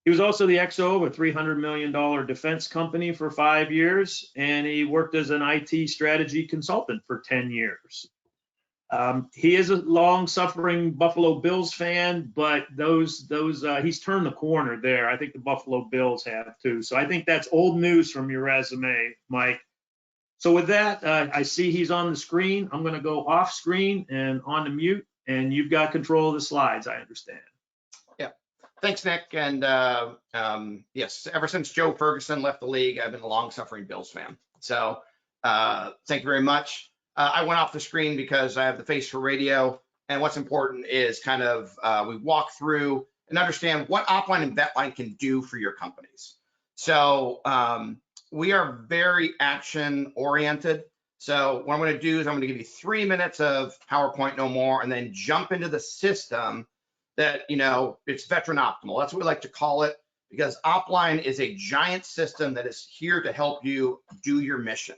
S3: He was also the XO of a $300 million defense company for 5 years, and he worked as an IT strategy consultant for 10 years. He is a long-suffering Buffalo Bills fan, but he's turned the corner there. I think the Buffalo Bills have too. So I think that's old news from your resume, Mike. So with that, I see he's on the screen. I'm going to go off screen and on the mute, and you've got control of the slides, I understand.
S6: Yeah. Thanks, Nick. And yes, ever since Joe Ferguson left the league, I've been a long-suffering Bills fan. So thank you very much. I went off the screen because I have the face for radio. And what's important is kind of we walk through and understand what Opline and Vetlign can do for your companies. So we are very action oriented. So what I'm going to do is I'm going to give you 3 minutes of PowerPoint, no more, and then jump into the system that, it's veteran optimal. That's what we like to call it, because Opline is a giant system that is here to help you do your mission.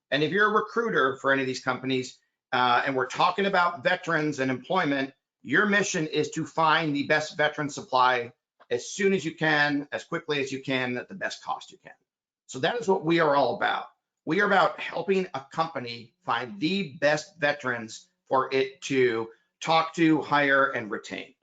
S6: And if you're a recruiter for any of these companies, and we're talking about veterans and employment, your mission is to find the best veteran supply as soon as you can, as quickly as you can, at the best cost you can. So that is what we are all about. We are about helping a company find the best veterans for it to talk to, hire, and retain.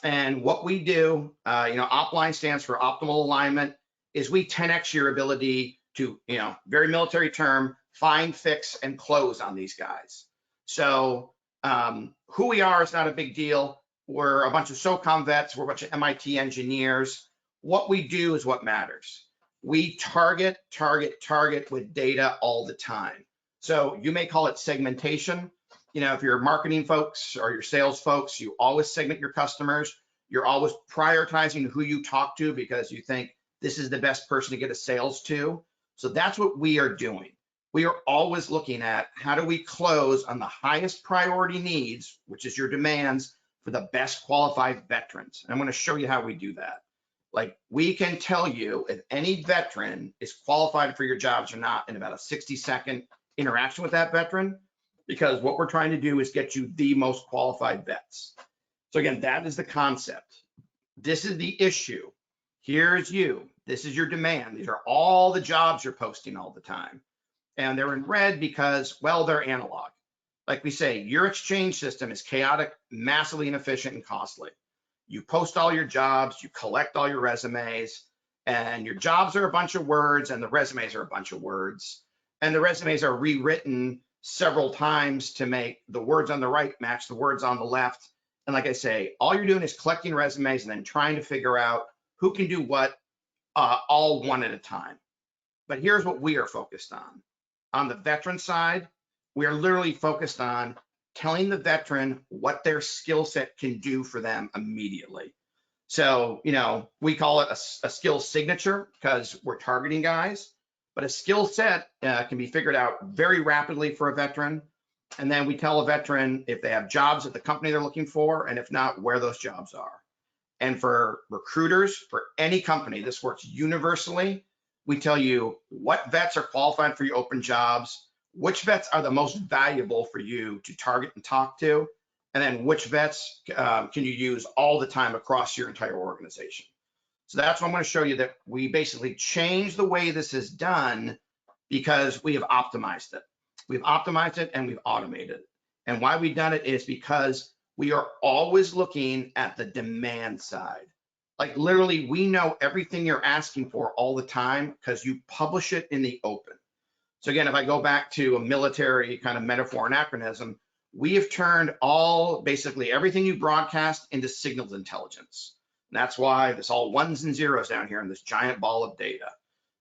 S6: And what we do, Opline stands for optimal alignment, is we 10x your ability to, very military term, find, fix, and close on these guys. So who we are is not a big deal. We're a bunch of SOCOM vets. We're a bunch of MIT engineers. What we do is what matters. We target with data all the time. So you may call it segmentation. if you're marketing folks or your sales folks, you always segment your customers. You're always prioritizing who you talk to because you think this is the best person to get a sales to. So that's what we are doing. We are always looking at how do we close on the highest priority needs, which is your demands for the best qualified veterans. And I'm going to show you how we do that. Like, we can tell you if any veteran is qualified for your jobs or not in about a 60-second interaction with that veteran, because what we're trying to do is get you the most qualified vets. So again, that is the concept. This is the issue. Here's you. This is your demand. These are all the jobs you're posting all the time. And they're in red because, well, they're analog. Like we say, your exchange system is chaotic, massively inefficient, and costly. You post all your jobs, you collect all your resumes, and your jobs are a bunch of words, and the resumes are a bunch of words. And the resumes are rewritten several times to make the words on the right match the words on the left. And like I say, all you're doing is collecting resumes and then trying to figure out who can do what all one at a time. But here's what we are focused on. On the veteran side, we are literally focused on telling the veteran what their skill set can do for them immediately. So, we call it a skill signature because we're targeting guys, but a skill set can be figured out very rapidly for a veteran. And then we tell a veteran if they have jobs at the company they're looking for, and if not, where those jobs are. And for recruiters, for any company, this works universally. We tell you what vets are qualified for your open jobs, which vets are the most valuable for you to target and talk to, and then which vets can you use all the time across your entire organization. So that's what I'm going to show you, that we basically changed the way this is done because we have optimized it. We've optimized it and we've automated it. And why we've done it is because we are always looking at the demand side. Like, literally, we know everything you're asking for all the time because you publish it in the open. So again, if I go back to a military kind of metaphor and acronym, we have turned basically everything you broadcast into signals intelligence. And that's why this all ones and zeros down here in this giant ball of data.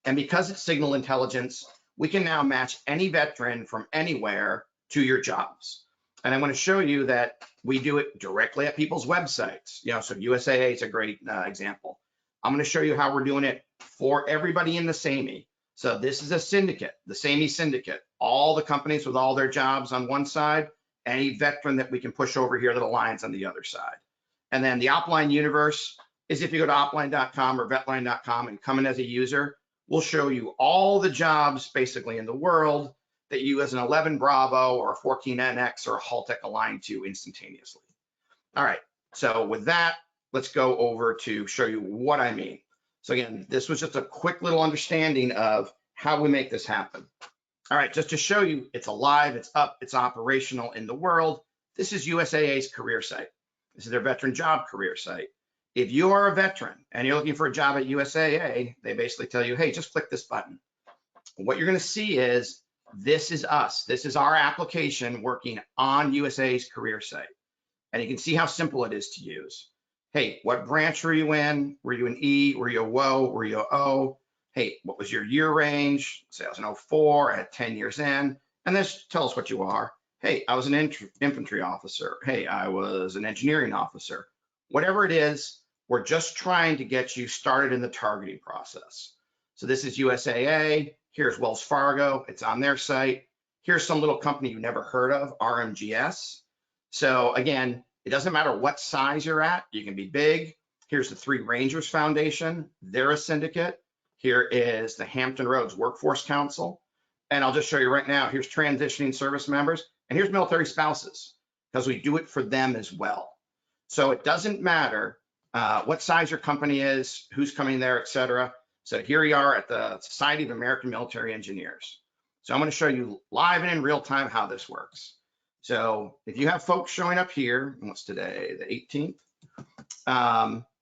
S6: And because it's signal intelligence, we can now match any veteran from anywhere to your jobs. And I'm going to show you that we do it directly at people's websites. So USAA is a great example. I'm going to show you how we're doing it for everybody in the SAME. So this is a syndicate, the SAME syndicate, all the companies with all their jobs on one side, any veteran that we can push over here that aligns on the other side. And then the Opline universe is if you go to opline.com or vetlign.com and come in as a user, we'll show you all the jobs basically in the world that you as an 11 Bravo or a 14NX or a Haltech align to instantaneously. All right, so with that, let's go over to show you what I mean. So again, this was just a quick little understanding of how we make this happen. All right, just to show you, it's alive, it's up, it's operational in the world. This is USAA's career site. This is their veteran job career site. If you are a veteran and you're looking for a job at USAA, they basically tell you, hey, just click this button. What you're gonna see is, this is us. This is our application working on USAA's career site. And you can see how simple it is to use. Hey, what branch were you in? Were you an E? Were you a WO? Were you a O? Hey, what was your year range? Say I was an 04, I had 10 years in. And this tells us what you are. Hey, I was an infantry officer. Hey, I was an engineering officer. Whatever it is, we're just trying to get you started in the targeting process. So this is USAA. Here's Wells Fargo. It's on their site. Here's some little company you've never heard of, RMGS. So again, it doesn't matter what size you're at. You can be big. Here's the Three Rangers Foundation. They're a syndicate. Here is the Hampton Roads Workforce Council. And I'll just show you right now. Here's transitioning service members. And here's military spouses, because we do it for them as well. So it doesn't matter what size your company is, who's coming there, et cetera. So here we are at the Society of American Military Engineers. So I'm going to show you live and in real time how this works. So if you have folks showing up here, what's today, the 18th,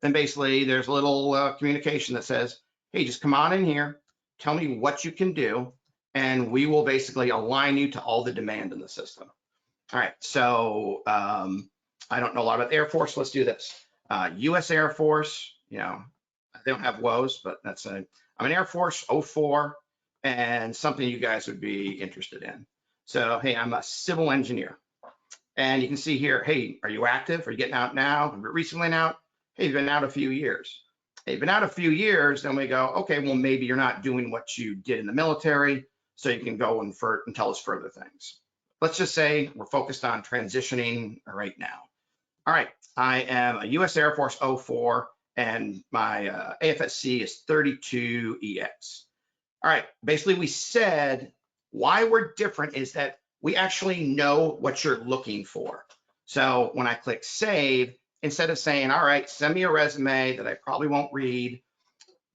S6: then basically there's a little communication that says, hey, just come on in here, tell me what you can do, and we will basically align you to all the demand in the system. All right, so I don't know a lot about the Air Force. Let's do this. US Air Force, they don't have WOs, but I'm an Air Force 04 and something you guys would be interested in. So, hey, I'm a civil engineer. And you can see here, hey, are you active? Are you getting out now? Have you recently been out? Hey, you've been out a few years. Hey, you've been out a few years, then we go, okay, well, maybe you're not doing what you did in the military, so you can go and tell us further things. Let's just say we're focused on transitioning right now. All right, I am a US Air Force 04, and my AFSC is 32EX. All right, basically we said why we're different is that we actually know what you're looking for. So when I click save, instead of saying, all right, send me a resume that I probably won't read,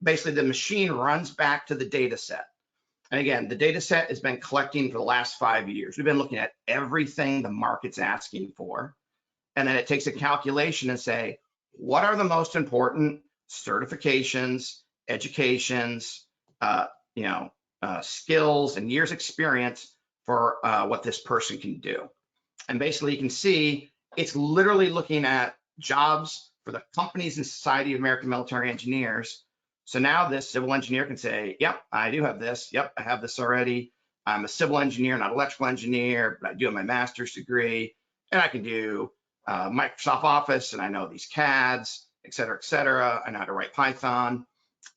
S6: basically the machine runs back to the data set. And again, the data set has been collecting for the last 5 years. We've been looking at everything the market's asking for. And then it takes a calculation and say, what are the most important certifications, educations, skills and years experience for what this person can do. And basically you can see it's literally looking at jobs for the companies in Society of American Military Engineers. So now this civil engineer can say, yep, I do have this. Yep, I have this already. I'm a civil engineer, not an electrical engineer, but I do have my master's degree, and I can do Microsoft Office, and I know these CADs, et cetera, I know how to write Python.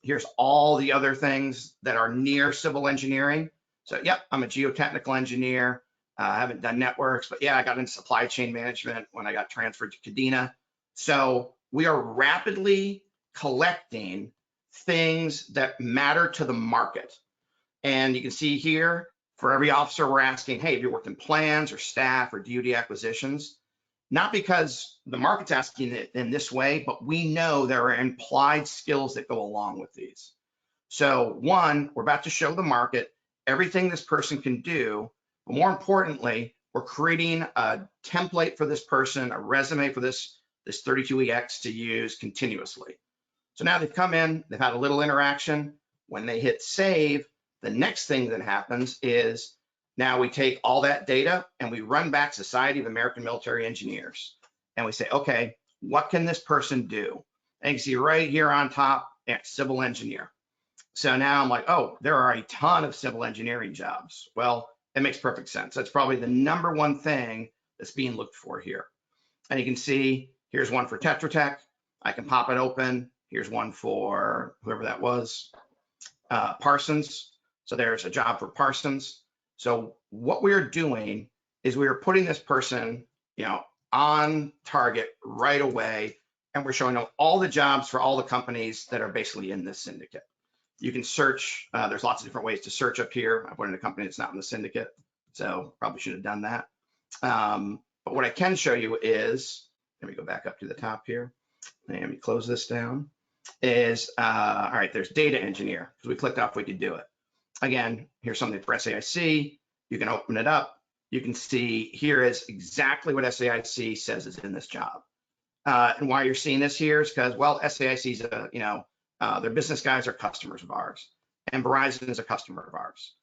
S6: Here's all the other things that are near civil engineering. So, yep, I'm a geotechnical engineer. I haven't done networks, but yeah, I got into supply chain management when I got transferred to Kadena. So we are rapidly collecting things that matter to the market. And you can see here, for every officer, we're asking, hey, have you worked in plans or staff or DoD acquisitions? Not because the market's asking it in this way, but we know there are implied skills that go along with these. So one, we're about to show the market everything this person can do, but more importantly, we're creating a template for this person, a resume for this 32EX to use continuously. So now they've come in, they've had a little interaction. When they hit save, the next thing that happens is now we take all that data and we run back Society of American Military Engineers. And we say, okay, what can this person do? And you can see right here on top, civil engineer. So now I'm like, oh, there are a ton of civil engineering jobs. Well, it makes perfect sense. That's probably the number one thing that's being looked for here. And you can see, here's one for Tetra Tech. I can pop it open. Here's one for whoever that was, Parsons. So there's a job for Parsons. So what we're doing is we are putting this person, on target right away, and we're showing them all the jobs for all the companies that are basically in this syndicate. You can search, there's lots of different ways to search up here. I put in a company that's not in the syndicate, so probably should have done that. But what I can show you is, let me go back up to the top here, and let me close this down, is, all right, there's data engineer, because we clicked off we could do it. Again, here's something for SAIC. You can open it up. You can see here is exactly what SAIC says is in this job. And why you're seeing this here is because, well, SAIC's their business guys are customers of ours, and Verizon is a customer of ours.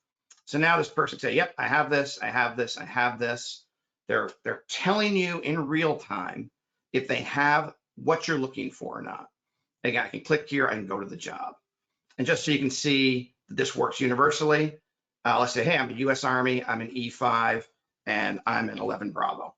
S6: So now this person say, yep, I have this, I have this, I have this. They're telling you in real time if they have what you're looking for or not. Again, I can click here, I can go to the job. And just so you can see that this works universally, let's say, hey, I'm a US Army, I'm an E5, and I'm an 11 Bravo.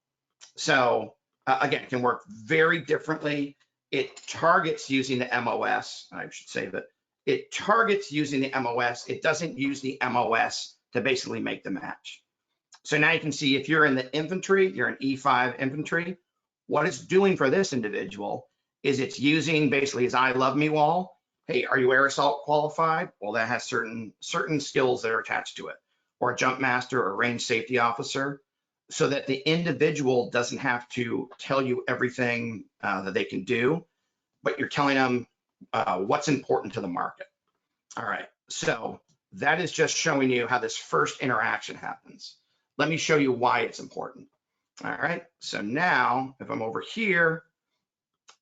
S6: So again, it can work very differently. It targets using the MOS, I should say that it targets using the MOS. It doesn't use the MOS to basically make the match. So now you can see if you're in the infantry, you're an E5 infantry, what it's doing for this individual is it's using basically his I love me wall. Hey, are you air assault qualified? Well, that has certain skills that are attached to it, or a jump master or range safety officer, so that the individual doesn't have to tell you everything that they can do, but you're telling them what's important to the market. All right, so that is just showing you how this first interaction happens. Let me show you why it's important. All right, so now if I'm over here,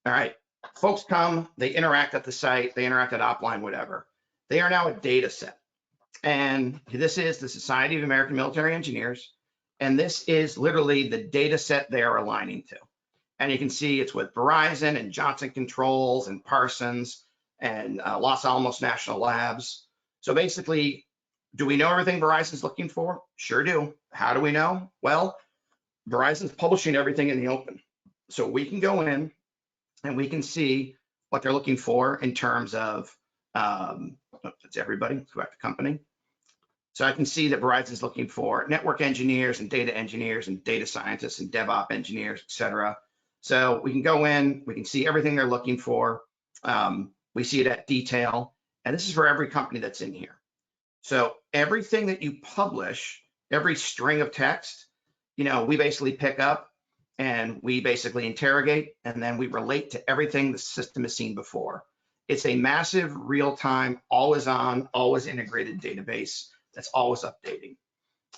S6: all right, folks come, they interact at the site, they interact at Opline, whatever. They are now a data set. And this is the Society of American Military Engineers. And this is literally the data set they are aligning to. And you can see it's with Verizon and Johnson Controls and Parsons and Los Alamos National Labs. So basically, do we know everything Verizon's looking for? Sure do. How do we know? Well, Verizon's publishing everything in the open. So we can go in and we can see what they're looking for in terms of, that's everybody, let's go back to company. So I can see that Verizon's looking for network engineers and data scientists and DevOps engineers, et cetera. So we can go in, we can see everything they're looking for. We see it at detail, and this is for every company that's in here. So everything that you publish, every string of text, we basically pick up and we basically interrogate, and then we relate to everything the system has seen before. It's a massive real-time, always on, always integrated database that's always updating.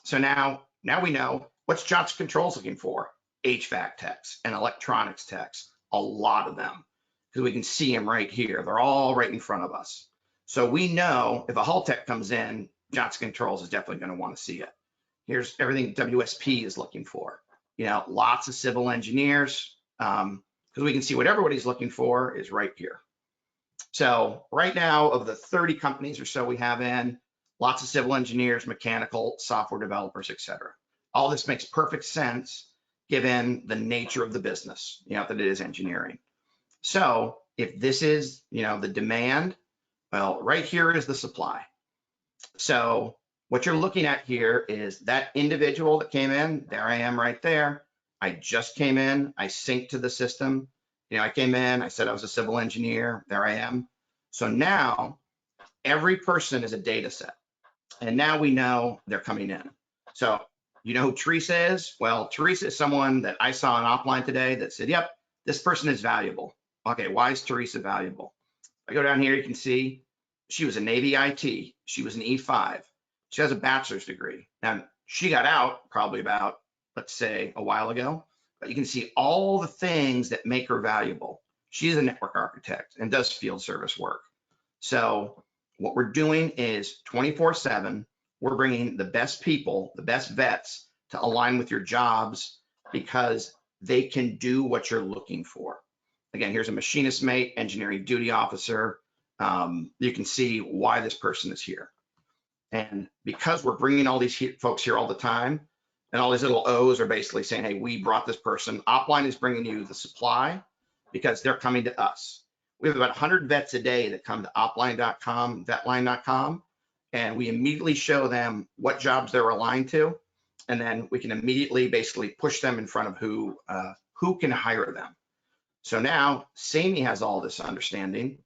S6: So now we know what's Johnson Controls looking for: HVAC techs and electronics techs, a lot of them, because we can see them right here. They're all right in front of us. So we know if a hull tech comes in, Johnson Controls is definitely going to want to see it. Here's everything WSP is looking for. Lots of civil engineers, because we can see what everybody's looking for is right here. So right now, of the 30 companies or so we have in, lots of civil engineers, mechanical, software developers, et cetera. All this makes perfect sense given the nature of the business, that it is engineering. So if this is, the demand, well, right here is the supply. So what you're looking at here is that individual that came in. There I am right there. I just came in, I synced to the system. I came in, I said I was a civil engineer. There I am. So now every person is a data set. And now we know they're coming in. So you know who Teresa is? Well, Teresa is someone that I saw on Offline today that said, yep, this person is valuable. Okay, why is Teresa valuable? I go down here, you can see she was a Navy IT. She was an E5. She has a bachelor's degree. Now, she got out probably about, let's say, a while ago, but you can see all the things that make her valuable. She's a network architect and does field service work. So what we're doing is 24/7, we're bringing the best people, the best vets to align with your jobs because they can do what you're looking for. Again, here's a machinist mate, engineering duty officer. You can see why this person is here. And because we're bringing all these folks here all the time, and all these little O's are basically saying, hey, we brought this person. Offline is bringing you the supply because they're coming to us. We have about 100 vets a day that come to offline.com, vetlign.com, and we immediately show them what jobs they're aligned to. And then we can immediately basically push them in front of who can hire them. So now SAME has all this understanding.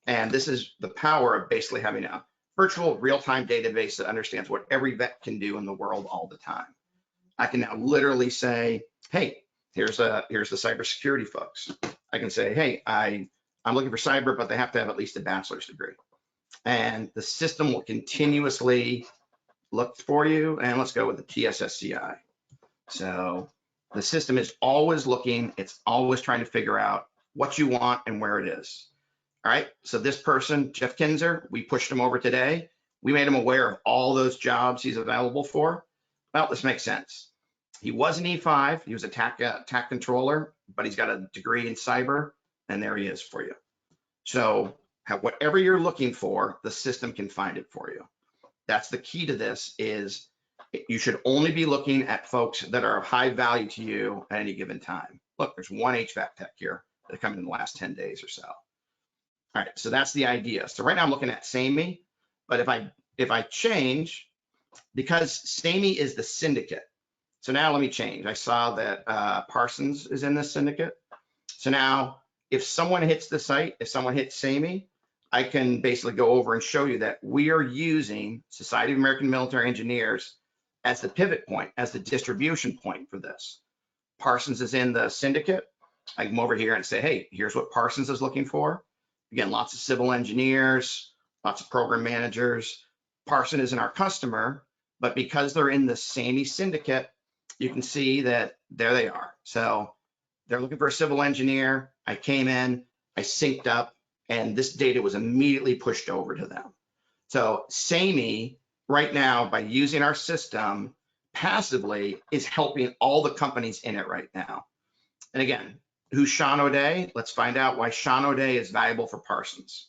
S6: And this is the power of basically having a virtual real-time database that understands what every vet can do in the world all the time. I can now literally say, hey, here's the cybersecurity folks. I can say, hey, I'm looking for cyber, but they have to have at least a bachelor's degree. And the system will continuously look for you. And let's go with the TSSCI. So the system is always looking. It's always trying to figure out what you want and where it is. All right, so this person, Jeff Kinzer, we pushed him over today. We made him aware of all those jobs he's available for. Well, this makes sense. He was an E5, he was a TAC controller, but he's got a degree in cyber, and there he is for you. So whatever you're looking for, the system can find it for you. That's the key to this is you should only be looking at folks that are of high value to you at any given time. Look, there's one HVAC tech here that come in the last 10 days or so. All right, so that's the idea. So right now I'm looking at SAME, but if I change, because SAME is the syndicate. So now let me change. I saw that Parsons is in this syndicate. So now if someone hits the site, if someone hits SAME, I can basically go over and show you that we are using Society of American Military Engineers as the pivot point, as the distribution point for this. Parsons is in the syndicate. I can come over here and say, hey, here's what Parsons is looking for. Again, lots of civil engineers, lots of program managers. Parsons isn't our customer, but because they're in the SAME syndicate, you can see that there they are. So they're looking for a civil engineer. I came in, I synced up, and this data was immediately pushed over to them. So SAME right now, by using our system passively, is helping all the companies in it right now. And again, who's Sean O'Day? Let's find out why Sean O'Day is valuable for Parsons.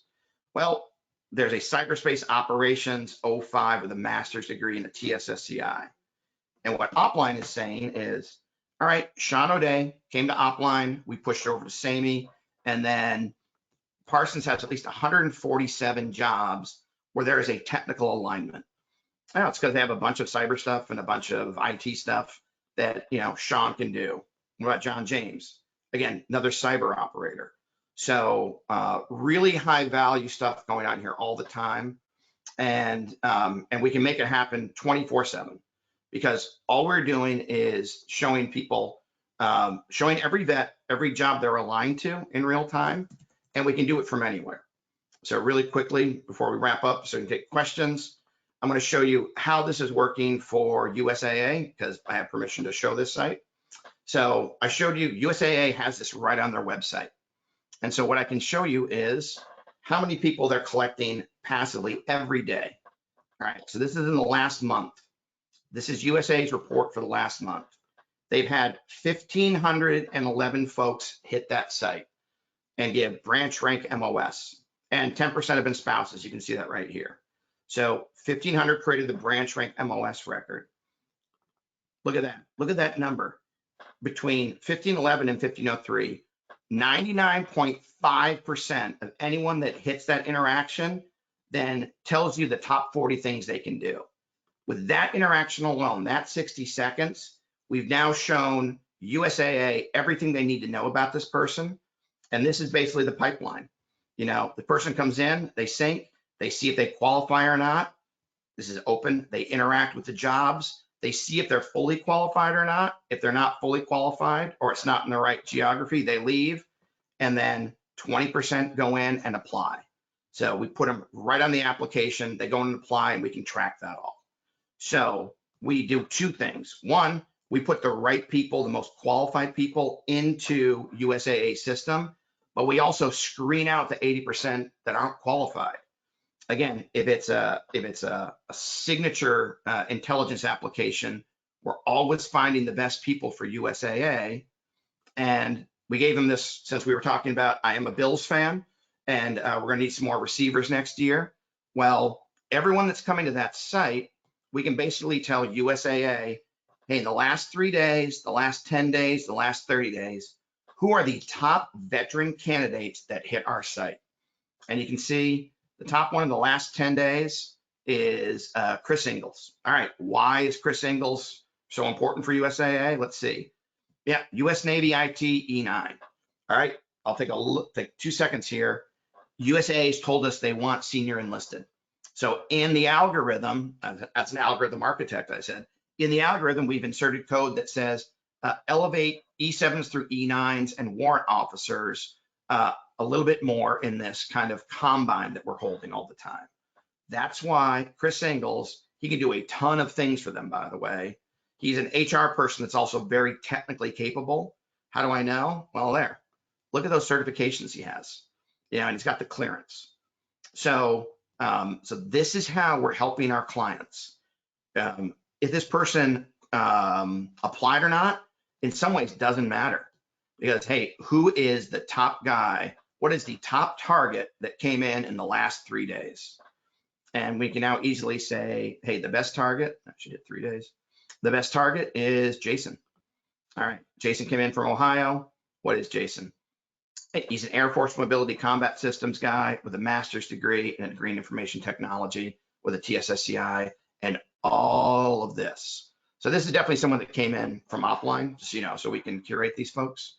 S6: Well, there's a cyberspace operations 05 with a master's degree in the TSSCI. And what Offline is saying is, All right, Sean O'Day came to Opline. We pushed over to SAME, and then Parsons has at least 147 jobs where there is a technical alignment. Now it's because they have a bunch of cyber stuff and a bunch of IT stuff that, you know, Sean can do. What about John James? Again, another cyber operator. So really high value stuff going on here all the time. And we can make it happen 24/7 because all we're doing is showing people, showing every vet, every job they're aligned to in real time, and we can do it from anywhere. So really quickly, before we wrap up, so we can take questions, I'm going to show you how this is working for USAA because I have permission to show this site. So I showed you USAA has this right on their website. And so what I can show you is how many people they're collecting passively every day. All right, so this is in the last month. This is USA's report for the last month. They've had 1,511 folks hit that site and give branch rank MOS, and 10% have been spouses. You can see that right here. So 1,500 created the branch rank MOS record. Look at that. Look at that number. Between 1,511 and 1,503, 99.5% of anyone that hits that interaction then tells you the top 40 things they can do. With that interaction alone, that 60 seconds, we've now shown USAA everything they need to know about this person. And this is basically the pipeline. You know, the person comes in, they sync, they see if they qualify or not. This is open. They interact with the jobs. They see if they're fully qualified or not. If they're not fully qualified or it's not in the right geography, they leave. And then 20% go in and apply. So we put them right on the application. They go in and apply, and we can track that all. So we do two things. One, we put the right people, the most qualified people into USAA system, but we also screen out the 80% that aren't qualified. Again, if it's a signature intelligence application, we're always finding the best people for USAA. And we gave them this, since we were talking about, I am a Bills fan, and we're going to need some more receivers next year. Well, everyone that's coming to that site, we can basically tell USAA, hey, in the last 3 days, the last 10 days, the last 30 days, who are the top veteran candidates that hit our site? And you can see the top one in the last 10 days is Chris Ingalls. All right, why is Chris Ingalls so important for USAA? Let's see. Yeah, US Navy IT E9. All right, I'll take a look, take 2 seconds here. USAA has told us they want senior enlisted. So in the algorithm, that's an algorithm architect, I said, in the algorithm, we've inserted code that says elevate E7s through E9s and warrant officers a little bit more in this kind of combine that we're holding all the time. That's why Chris Ingalls, he can do a ton of things for them, by the way. He's an HR person that's also very technically capable. How do I know? Well, there, look at those certifications he has. Yeah, and he's got the clearance. So, so this is how we're helping our clients. If this person applied or not, in some ways doesn't matter, because hey, who is the top guy? What is the top target that came in the last 3 days? And we can now easily say, hey, the best target, I should hit 3 days. The best target is Jason. All right, Jason came in from Ohio. What is Jason? He's an Air Force Mobility Combat Systems guy with a master's degree in degree in information technology with a TSSCI and all of this. So this is definitely someone that came in from Opline, just so you know, so we can curate these folks.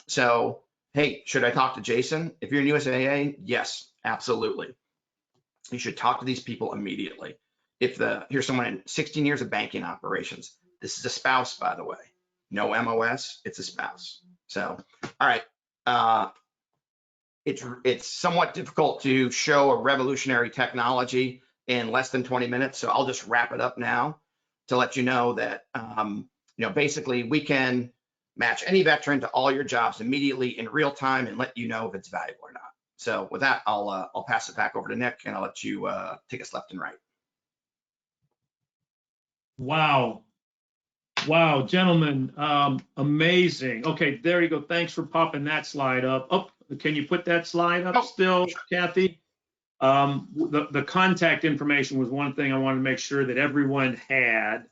S6: So, hey, should I talk to Jason? If you're in USAA, yes, absolutely. You should talk to these people immediately. Here's someone in 16 years of banking operations. This is a spouse, by the way. No MOS, it's a spouse. So, all right. It's somewhat difficult to show a revolutionary technology in less than 20 minutes. So I'll just wrap it up now to let you know that, basically we can match any veteran to all your jobs immediately in real time and let you know if it's valuable or not. So with that, I'll pass it back over to Nick, and I'll let you take us left and right.
S3: Wow. Wow, gentlemen, amazing. Okay, there you go. Thanks for popping that slide up. Oh, can you put that slide up still, Kathy? The contact information was one thing I wanted to make sure that everyone had.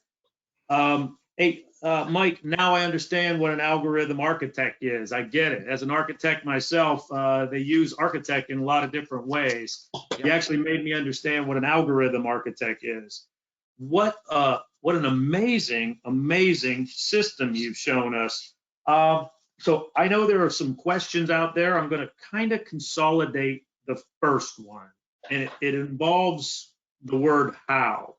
S3: Hey, Mike, now I understand what an algorithm architect is. I get it. As an architect myself, they use architect in a lot of different ways. You actually made me understand what an algorithm architect is. What an amazing, amazing system you've shown us. So I know there are some questions out there. I'm going to kind of consolidate the first one, and it involves the word how.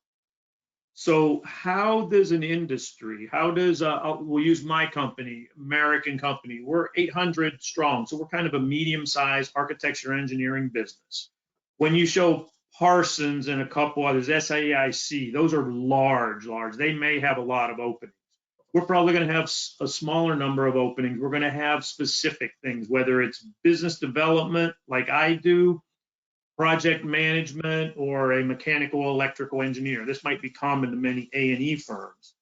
S3: So how does an industry, how does, we'll use my company, Merrick and Company, we're 800 strong. So we're kind of a medium-sized architecture engineering business. When you show Parsons and a couple others, SAIC, those are large. They may have a lot of openings. We're probably going to have a smaller number of openings. We're going to have specific things, whether it's business development like I do, project management, or a mechanical electrical engineer. This might be common to many A&E firms.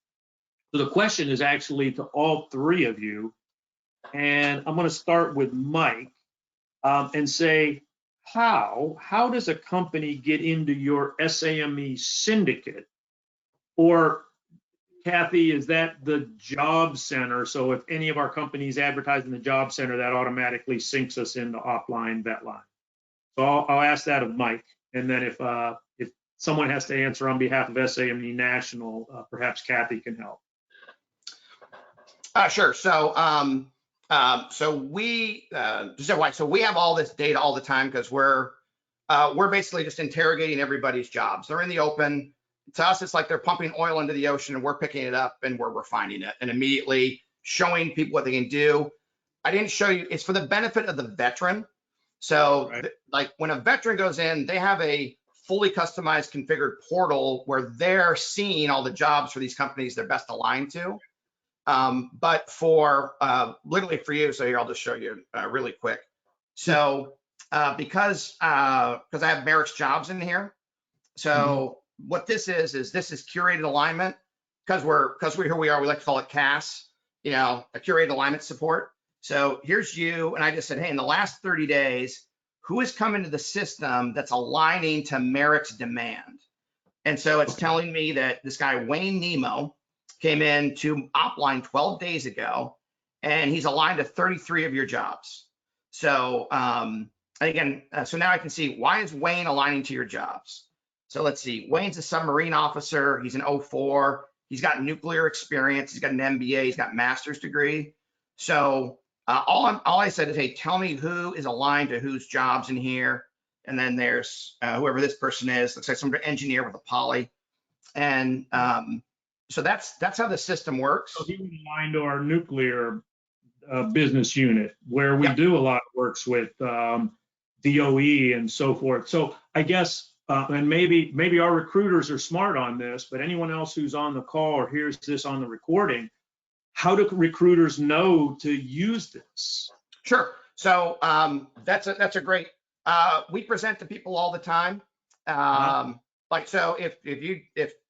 S3: So the question is actually to all three of you, and I'm going to start with Mike and say, how does a company get into your SAME syndicate? Or Kathy, is that the job center? So if any of our companies advertise in the job center, that automatically syncs us into offline Vetlign. So I'll ask that of Mike, and then if someone has to answer on behalf of SAME National, perhaps Kathy can help.
S6: Sure. So we have all this data all the time because we're basically just interrogating everybody's jobs. They're in the open. To us, it's like they're pumping oil into the ocean, and we're picking it up and we're refining it and immediately showing people what they can do. I didn't show you. It's for the benefit of the veteran. So
S3: Right.
S6: Like when a veteran goes in, they have a fully customized configured portal where they're seeing all the jobs for these companies they're best aligned to. But for literally for you, so here I'll just show you really quick. So because I have Merrick's jobs in here, so what this is this is curated alignment because here we are, we like to call it CAS, a curated alignment support. So here's you, and I just said, hey, in the last 30 days, who has come into the system that's aligning to Merrick's demand? And so it's telling me that this guy, Wayne Nemo, came in to Opline 12 days ago, and he's aligned to 33 of your jobs. So again, so now I can see, why is Wayne aligning to your jobs? So let's see, Wayne's a submarine officer. He's an 04. He's got nuclear experience. He's got an MBA. He's got master's degree. So all I said is, hey, tell me who is aligned to whose jobs in here. And then there's whoever this person is. Looks like some engineer with a poly. And so that's how the system works.
S3: So he was aligned to our nuclear business unit, where we do a lot of works with DOE and so forth. So I guess, and maybe our recruiters are smart on this, but anyone else who's on the call or hears this on the recording, how do recruiters know to use this?
S6: Sure. So that's a great. We present to people all the time. Like, so if you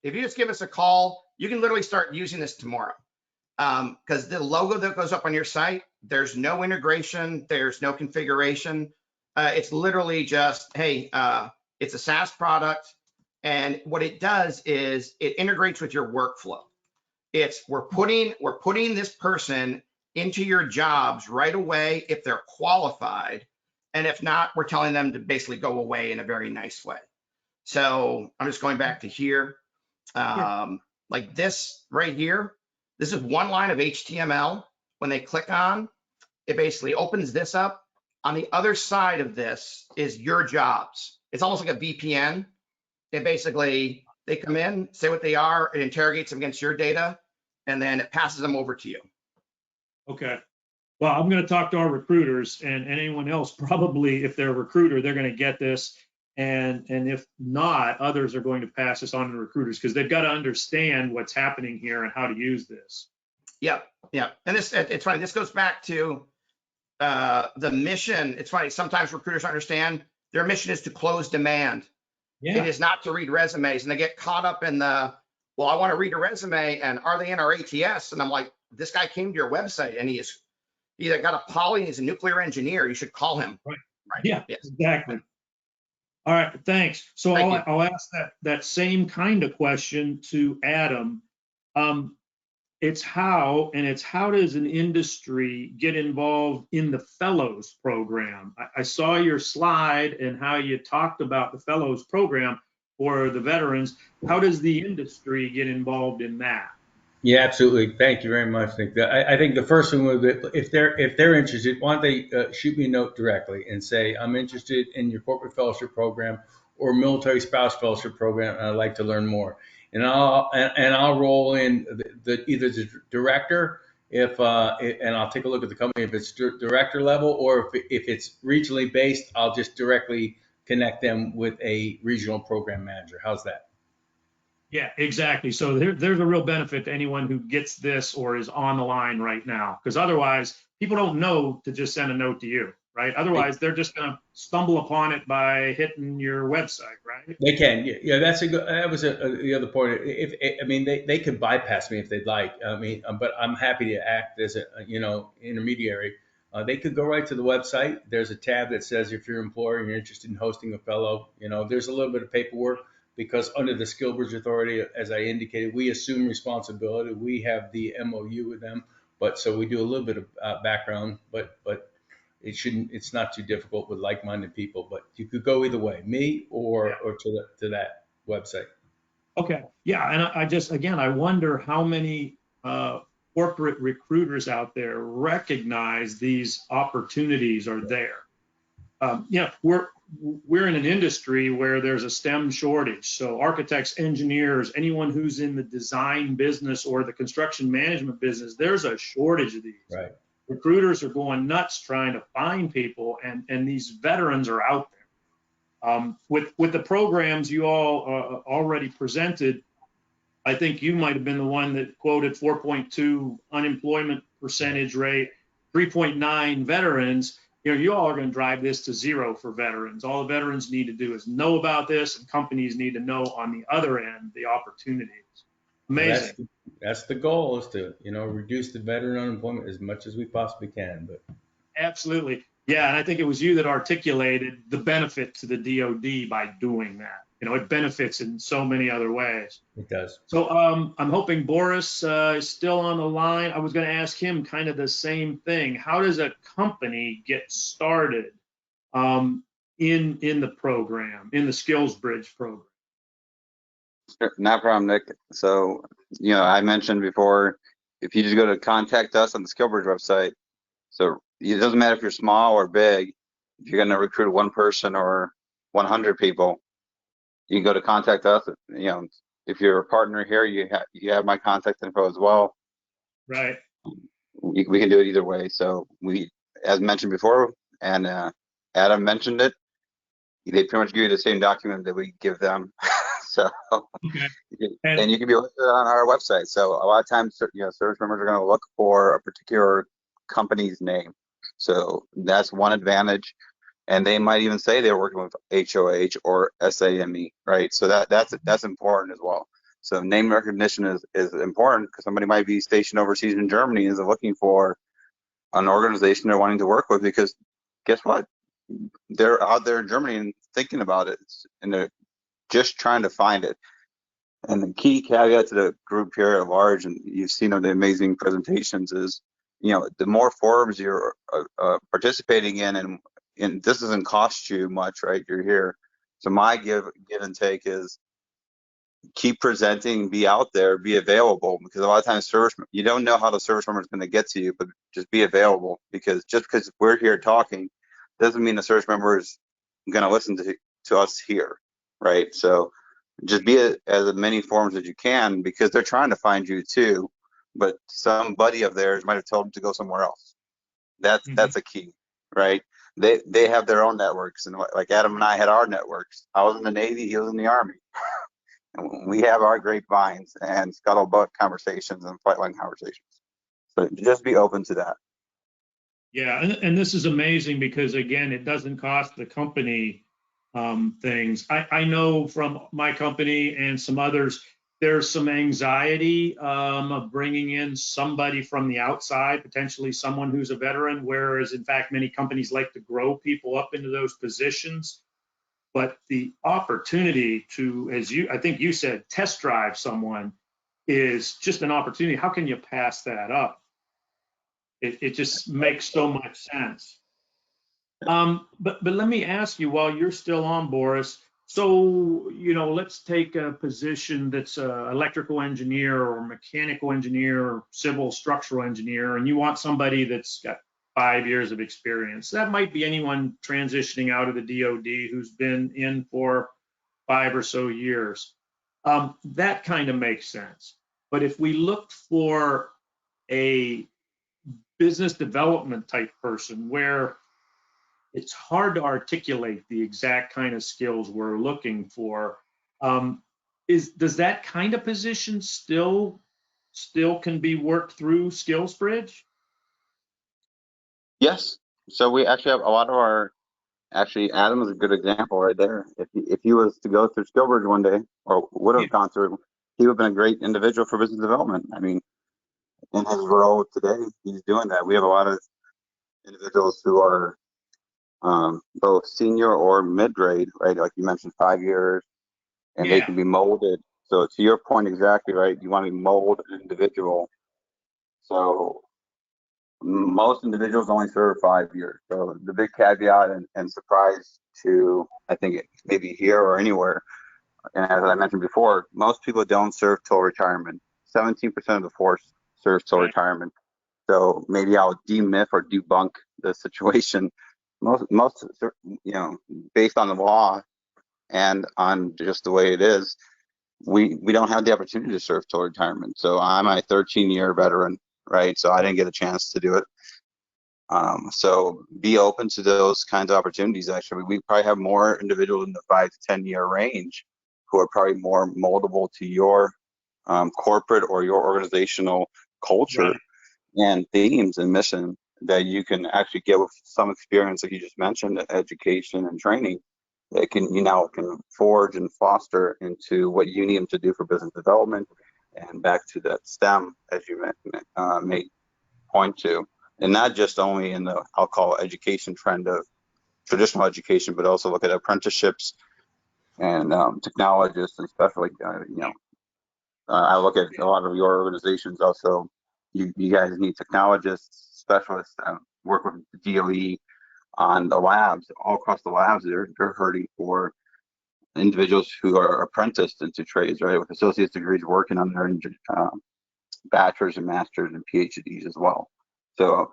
S6: just give us a call, you can literally start using this tomorrow. Because the logo that goes up on your site, there's no integration, there's no configuration. It's literally just, hey, it's a SaaS product, and what it does is it integrates with your workflow. We're putting this person into your jobs right away if they're qualified, and if not, we're telling them to basically go away in a very nice way. So I'm just going back to here, like this right here. This is one line of HTML. When they click on, it basically opens this up. On the other side of this is your jobs. It's almost like a VPN. It basically, they come in, say what they are, it interrogates them against your data, and then it passes them over to you.
S3: Okay. Well, I'm going to talk to our recruiters, and anyone else probably, if they're a recruiter, they're going to get this. And if not, others are going to pass this on to recruiters because they've got to understand what's happening here and how to use this.
S6: Yep. And it's funny. This goes back to the mission. It's funny. Sometimes recruiters don't understand their mission is to close demand.
S3: Yeah.
S6: It is not to read resumes, and they get caught up in the, well, I want to read a resume, and are they in our ATS? And I'm like, this guy came to your website, and he either got a poly, he's a nuclear engineer. You should call him.
S3: Right.
S6: Yes.
S3: Exactly. All right, thanks. So I'll ask that same kind of question to Adam. it's how does an industry get involved in the fellows program? I saw your slide and how you talked about the fellows program for the veterans. How does the industry get involved in that?
S5: Yeah, absolutely. Thank you very much, Nick. I think the first one would be, if they're interested, why don't they shoot me a note directly and say, I'm interested in your corporate fellowship program or military spouse fellowship program, and I'd like to learn more. And I'll roll in either the director and I'll take a look at the company if it's director level, or if it's regionally based, I'll just directly connect them with a regional program manager. How's that?
S3: Yeah, exactly. So there's a real benefit to anyone who gets this or is on the line right now, because otherwise people don't know to just send a note to you, right? Otherwise they're just going to stumble upon it by hitting your website, right?
S5: They can, yeah. That's a good. That was the other point. I mean, they could bypass me if they'd like. I mean, but I'm happy to act as a intermediary. They could go right to the website. There's a tab that says if you're an employer and you're interested in hosting a fellow. There's a little bit of paperwork because under the SkillsBridge Authority, as I indicated, we assume responsibility. We have the MOU with them, but so we do a little bit of background, but it's not too difficult with like-minded people, but you could go either way, me or to that website.
S3: Okay. Yeah. And I wonder how many corporate recruiters out there recognize these opportunities are there. We're in an industry where there's a STEM shortage. So architects, engineers, anyone who's in the design business or the construction management business, there's a shortage of these.
S5: Right.
S3: Recruiters are going nuts trying to find people, and these veterans are out there. With the programs you all already presented, I think you might have been the one that quoted 4.2 unemployment percentage rate, 3.9 veterans. You all are going to drive this to 0 for veterans. All the veterans need to do is know about this, and companies need to know on the other end the opportunities. Amazing.
S5: That's the goal, is to reduce the veteran unemployment as much as we possibly can. But
S3: absolutely, yeah, and I think it was you that articulated the benefit to the DoD by doing that. It benefits in so many other ways.
S5: It does. So
S3: I'm hoping Boris is still on the line. I was going to ask him kind of the same thing. How does a company get started in the program, in the SkillsBridge program?
S4: No problem, Nick. So, I mentioned before, if you just go to contact us on the SkillsBridge website, so it doesn't matter if you're small or big, if you're going to recruit one person or 100 people, you can go to contact us. If you're a partner here, you have my contact info as well.
S3: Right.
S4: We can do it either way. So we, as mentioned before, and Adam mentioned it, they pretty much give you the same document that we give them. So,
S3: okay.
S4: And you can be listed on our website. So a lot of times, service members are going to look for a particular company's name. So that's one advantage. And they might even say they're working with HOH or SAME, right? So that's important as well. So name recognition is important, because somebody might be stationed overseas in Germany and is looking for an organization they're wanting to work with, because guess what? They're out there in Germany and thinking about it, and they're just trying to find it. And the key caveat to the group here at large, and you've seen the amazing presentations, is the more forums you're participating in, and this doesn't cost you much, right? You're here. So my give and take is keep presenting, be out there, be available, because a lot of times you don't know how the service member is going to get to you, but just be available, because just because we're here talking doesn't mean the service member is going to listen to us here, right? So just be as many forums as you can, because they're trying to find you too, but somebody of theirs might have told them to go somewhere else. That's a key, right? They have their own networks, and like Adam and I had our networks. I was in the Navy, he was in the Army. And we have our grapevines and scuttlebutt conversations and Vetlign conversations. So just be open to that.
S3: Yeah, and this is amazing, because again, it doesn't cost the company things. I know from my company and some others, there's some anxiety of bringing in somebody from the outside, potentially someone who's a veteran, whereas in fact, many companies like to grow people up into those positions. But the opportunity to, I think you said, test drive someone is just an opportunity. How can you pass that up? It just makes so much sense. But let me ask you while you're still on, Boris. So, let's take a position that's a electrical engineer or mechanical engineer or civil structural engineer, and you want somebody that's got 5 years of experience. That might be anyone transitioning out of the DoD who's been in for 5 or so years. That kind of makes sense. But if we look for a business development type person where it's hard to articulate the exact kind of skills we're looking for, does that kind of position still can be worked through SkillsBridge?
S4: Yes. So we actually have a lot of our, actually Adam is a good example right there. If he was to go through SkillsBridge one day, or would have gone through, he would have been a great individual for business development. I mean, in his role today, he's doing that. We have a lot of individuals who are both senior or mid-grade, right? Like you mentioned, 5 years, and they
S3: Yeah.
S4: can be molded. So to your point exactly, right? You want to mold an individual. So most individuals only serve 5 years. So the big caveat and surprise to, I think, maybe here or anywhere, and as I mentioned before, most people don't serve till retirement. 17% of the force serves till
S3: Right.
S4: retirement. So maybe I'll demyth or debunk the situation. Most, based on the law and on just the way it is, we don't have the opportunity to serve till retirement. So I'm a 13-year veteran, right? So I didn't get a chance to do it. So be open to those kinds of opportunities. Actually, we probably have more individuals in the 5 to 10-year range who are probably more moldable to your corporate or your organizational culture.
S3: Right.
S4: And themes and mission that you can actually get with some experience, like you just mentioned, education and training, that you now can forge and foster into what you need them to do for business development, and back to that STEM, as you made point to, and not just only in the, I'll call it, education trend of traditional education, but also look at apprenticeships and technologists, and especially I look at a lot of your organizations also. You guys need technologists, specialists, work with the DOE on the labs. All across the labs, they're hurting for individuals who are apprenticed into trades, right, with associate's degrees, working on their bachelor's and master's and PhDs as well. So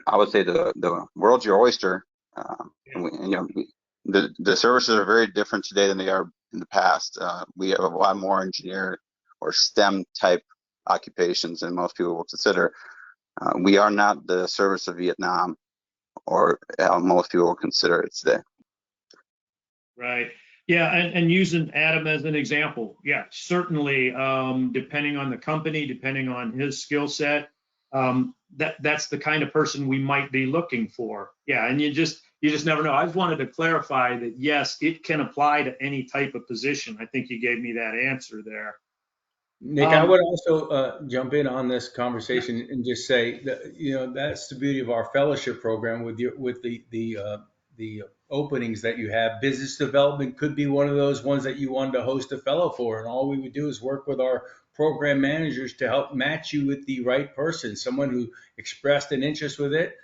S4: I would say the world's your oyster. The services are very different today than they are in the past. We have a lot more engineer or STEM type occupations than most people will consider. We are not the service of Vietnam, or how most people will consider it today.
S3: Right. Yeah, and using Adam as an example, yeah, certainly, depending on the company, depending on his skill set, that's the kind of person we might be looking for. Yeah, and you just never know. I just wanted to clarify that, yes, it can apply to any type of position. I think you gave me that answer there.
S5: Nick, I would also jump in on this conversation and just say that, that's the beauty of our fellowship program with the openings that you have. Business development could be one of those ones that you wanted to host a fellow for, and all we would do is work with our program managers to help match you with the right person, someone who expressed an interest with it,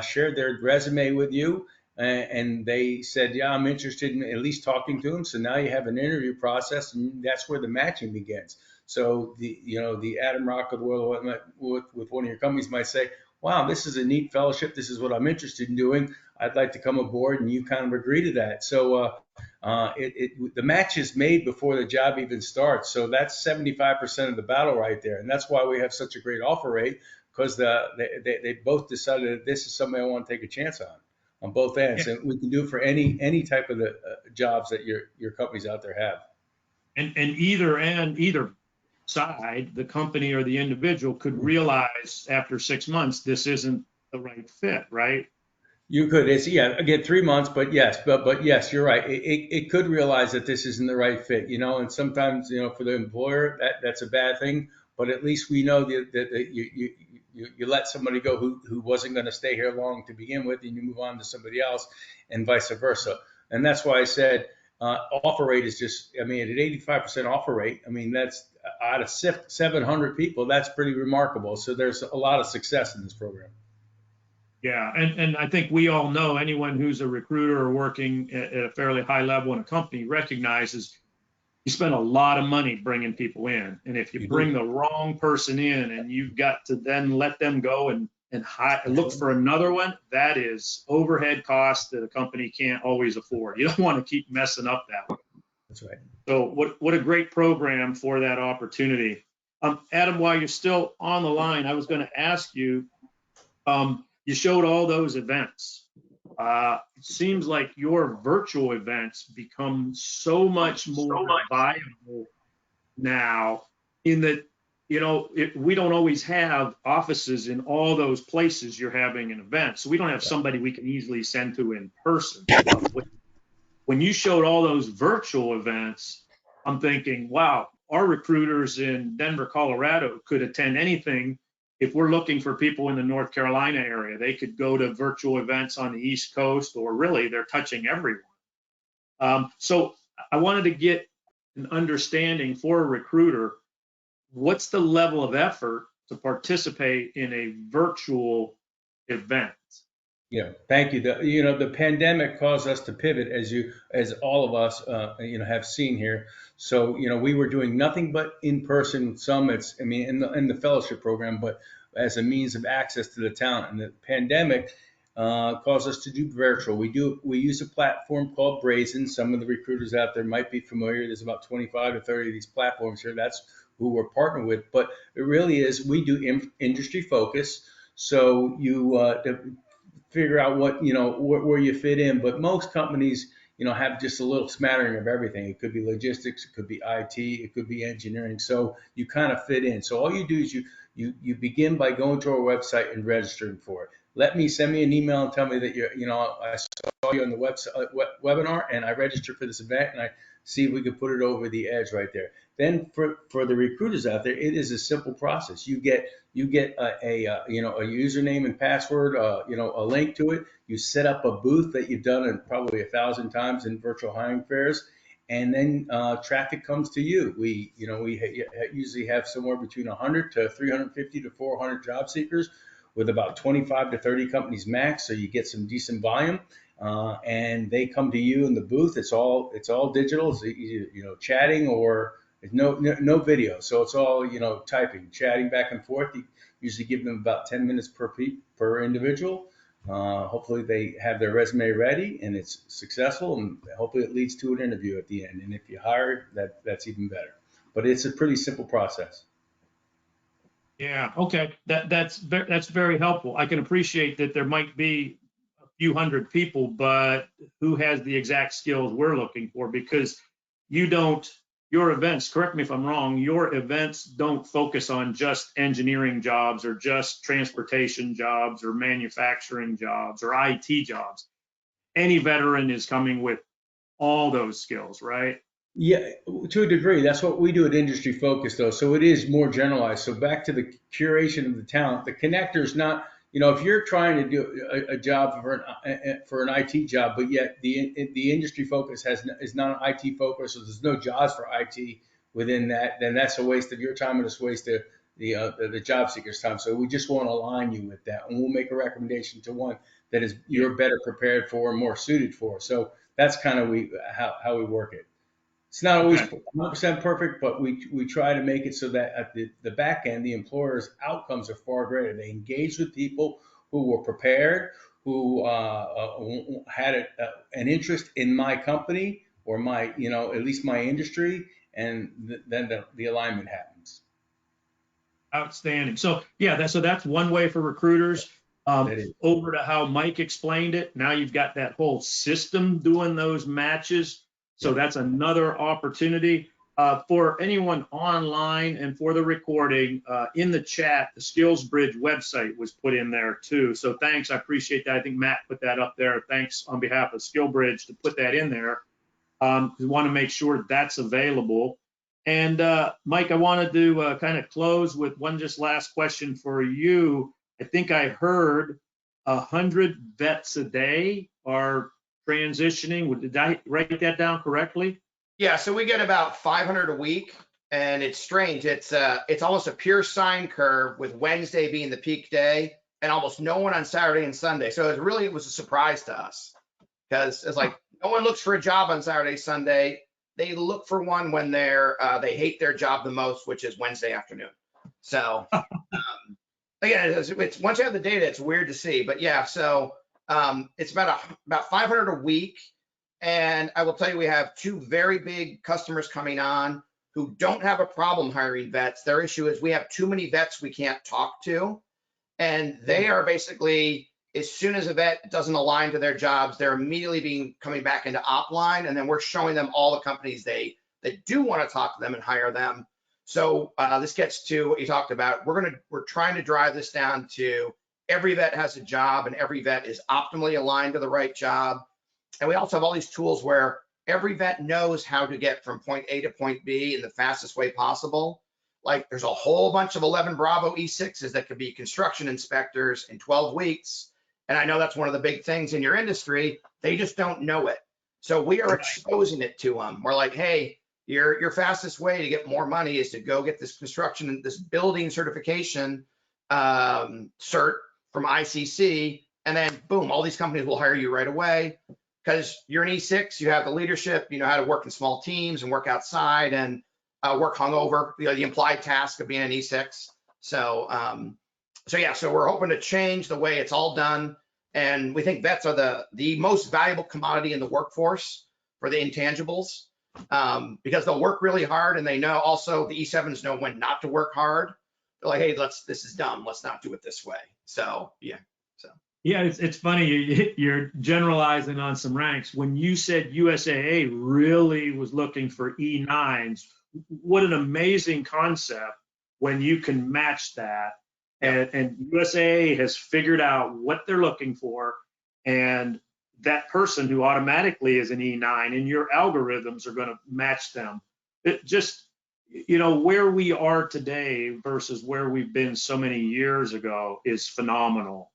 S5: shared their resume with you, and they said, yeah, I'm interested in at least talking to them. So now you have an interview process, and that's where the matching begins. So the Adam Rocke of the world with one of your companies might say, wow, this is a neat fellowship. This is what I'm interested in doing. I'd like to come aboard, and you kind of agree to that. So the match is made before the job even starts. So that's 75% of the battle right there. And that's why we have such a great offer rate, because they both decided that this is something I want to take a chance on both ends.
S3: Yeah.
S5: And we can do it for any type of the jobs that your companies out there have.
S3: And either side, the company or the individual, could realize after 6 months this isn't the right fit, right?
S5: You could, again, 3 months, but yes, but yes, you're right. It could realize that this isn't the right fit, and sometimes, for the employer, that's a bad thing, but at least we know that you let somebody go who wasn't going to stay here long to begin with, and you move on to somebody else, and vice versa. And that's why I said offer rate is just, at 85% offer rate, out of 700 people, that's pretty remarkable. So there's a lot of success in this program.
S3: Yeah, and I think we all know, anyone who's a recruiter or working at a fairly high level in a company recognizes you spend a lot of money bringing people in. And if you bring the wrong person in and you've got to then let them go and look for another one, that is overhead cost that a company can't always afford. You don't want to keep messing up that way.
S5: That's right.
S3: So what a great program for that opportunity. Adam, while you're still on the line, I was going to ask you, you showed all those events. It seems like your virtual events become so much more viable now, in that, you know, we don't always have offices in all those places you're having an event. So we don't have somebody we can easily send to in person. When you showed all those virtual events, I'm thinking, wow, our recruiters in Denver, Colorado could attend anything. If we're looking for people in the North Carolina area, they could go to virtual events on the East Coast, or really they're touching everyone. So I wanted to get an understanding for a recruiter, what's the level of effort to participate in a virtual event?
S5: Yeah, thank you. The pandemic caused us to pivot, as all of us, have seen here. So, we were doing nothing but in-person summits. I mean, in the fellowship program, but as a means of access to the talent. And the pandemic caused us to do virtual. We use a platform called Brazen. Some of the recruiters out there might be familiar. There's about 25 to 30 of these platforms here. That's who we're partnered with. But it really is, we do industry focus. So you figure out where you fit in. But most companies, have just a little smattering of everything. It could be logistics, it could be IT, it could be engineering. So you kind of fit in. So all you do is you begin by going to our website and registering for it. Send me an email and tell me that I saw you on the website webinar and I registered for this event, and I see if we could put it over the edge right there. Then for the recruiters out there, it is a simple process. You get a username and password, a link to it. You set up a booth that you've done probably 1,000 times in virtual hiring fairs, and then traffic comes to you. We usually have somewhere between 100 to 350 to 400 job seekers, with about 25 to 30 companies max. So you get some decent volume, and they come to you in the booth. It's all digital. It's chatting, or no video. So it's all typing, chatting back and forth. You usually give them about 10 minutes per individual. Hopefully they have their resume ready and it's successful, and hopefully it leads to an interview at the end. And if you hire, that's even better. But it's a pretty simple process.
S3: Yeah, okay, that's very helpful. I can appreciate that there might be a few hundred people, but who has the exact skills we're looking for? Because your events, correct me if I'm wrong, your events don't focus on just engineering jobs or just transportation jobs or manufacturing jobs or IT jobs. Any veteran is coming with all those skills, right?
S5: Yeah, to a degree. That's what we do at Industry Focus, though. So it is more generalized. So back to the curation of the talent, the connector is not, if you're trying to do a job for an IT job, but yet the Industry Focus is not an IT focus, so there's no jobs for IT within that, then that's a waste of your time, and it's a waste of the job seeker's time. So we just won't align you with that, and we'll make a recommendation to one that is you're better prepared for and more suited for. So that's kind of how we work it. It's not always 100% perfect, but we try to make it so that at the back end, the employer's outcomes are far greater. They engage with people who were prepared, who had an interest in my company or my, at least my industry, and then the alignment happens.
S3: Outstanding. So yeah, that's one way for recruiters. Over to how Mike explained it. Now you've got that whole system doing those matches. So that's another opportunity for anyone online, and for the recording in the chat. The SkillsBridge website was put in there too. So thanks, I appreciate that. I think Matt put that up there. Thanks on behalf of SkillsBridge to put that in there. We want to make sure that's available. And Mike, I wanted to kind of close with one just last question for you. I think I heard 100 vets a day are transitioning. Did I write that down correctly?
S6: Yeah, so we get about 500 a week, and it's strange. It's almost a pure sine curve with Wednesday being the peak day and almost no one on Saturday and Sunday. So it was a surprise to us because it's like no one looks for a job on Saturday, Sunday. They look for one when they hate their job the most, which is Wednesday afternoon. So again, it's once you have the data, it's weird to see. But yeah, so it's about 500 a week. And I will tell you, we have 2 very big customers coming on who don't have a problem hiring vets. Their issue is we have too many vets we can't talk to. And they are basically, as soon as a vet doesn't align to their jobs, they're immediately coming back into Opline. And then we're showing them all the companies that do want to talk to them and hire them. So this gets to what you talked about. We're trying to drive this down to every vet has a job and every vet is optimally aligned to the right job. And we also have all these tools where every vet knows how to get from point A to point B in the fastest way possible. Like there's a whole bunch of 11 Bravo E6s that could be construction inspectors in 12 weeks. And I know that's one of the big things in your industry. They just don't know it. So we are exposing it to them. We're like, hey, your fastest way to get more money is to go get this construction, this building certification cert from ICC. And then boom, all these companies will hire you right away. Because you're an E6, you have the leadership, you know how to work in small teams and work outside and work hungover, the implied task of being an E6. So we're hoping to change the way it's all done. And we think vets are the most valuable commodity in the workforce for the intangibles because they'll work really hard and they know also the E7s know when not to work hard. They're like, hey, this is dumb. Let's not do it this way. So, yeah.
S3: Yeah, it's funny, you're generalizing on some ranks. When you said USAA really was looking for E9s, what an amazing concept when you can match that. And USAA has figured out what they're looking for, and that person who automatically is an E9 and your algorithms are going to match them. It just, where we are today versus where we've been so many years ago is phenomenal.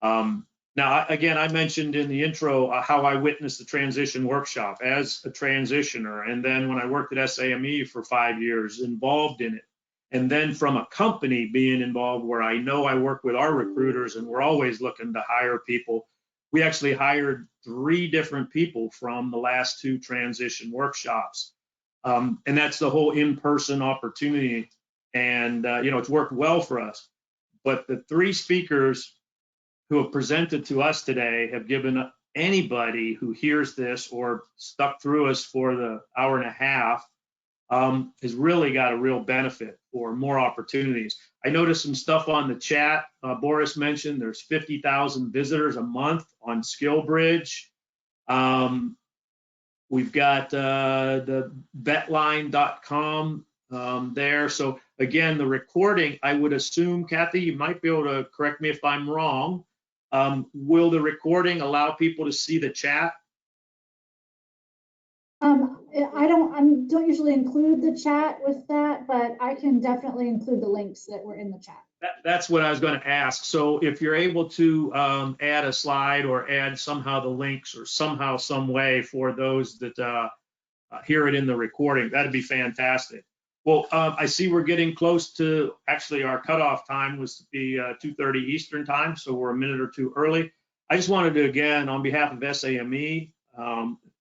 S3: Now, again, I mentioned in the intro how I witnessed the transition workshop as a transitioner. And then when I worked at SAME for 5 years, involved in it. And then from a company being involved where I know I work with our recruiters and we're always looking to hire people. We actually hired 3 different people from the last 2 transition workshops. And that's the whole in-person opportunity. And, it's worked well for us. But the 3 speakers who have presented to us today have given anybody who hears this or stuck through us for the hour and a half has really got a real benefit for more opportunities. I noticed some stuff on the chat. Boris mentioned there's 50,000 visitors a month on SkillsBridge. We've got the Vetlign.com there. So again, the recording, I would assume, Kathy, you might be able to correct me if I'm wrong. Will the recording allow people to see the chat?
S2: I don't usually include the chat with that, but I can definitely include the links that were in the chat.
S3: That's what I was going to ask. So if you're able to add a slide or add somehow the links or somehow, some way for those that hear it in the recording, that'd be fantastic. Well, I see we're getting close to, actually our cutoff time was to be 2:30 Eastern time, so we're a minute or 2 early. I just wanted to, again, on behalf of SAME,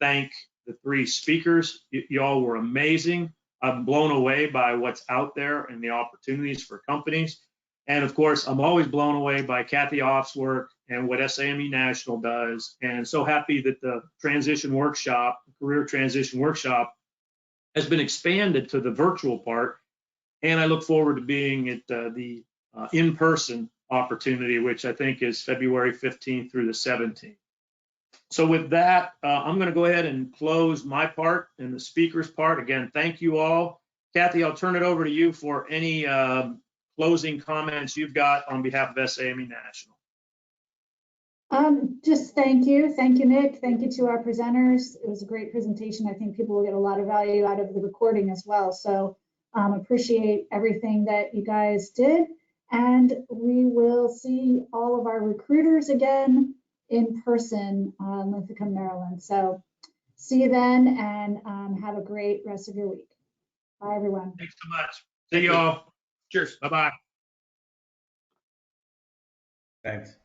S3: thank the 3 speakers. Y'all were amazing. I'm blown away by what's out there and the opportunities for companies. And of course, I'm always blown away by Kathy Off's work and what SAME National does. And so happy that the transition workshop, career transition workshop, has been expanded to the virtual part. And I look forward to being at the in-person opportunity, which I think is February 15th through the 17th. So with that, I'm going to go ahead and close my part and the speaker's part. Again, thank you all. Kathy, I'll turn it over to you for any closing comments you've got on behalf of SAME National.
S2: Just thank you. Thank you, Nick. Thank you to our presenters. It was a great presentation. I think people will get a lot of value out of the recording as well. So appreciate everything that you guys did. And we will see all of our recruiters again in person in Ithaca, Maryland. So see you then, and have a great rest of your week. Bye, everyone.
S3: Thanks so much. See you all.
S6: Cheers.
S3: Bye-bye.
S5: Thanks.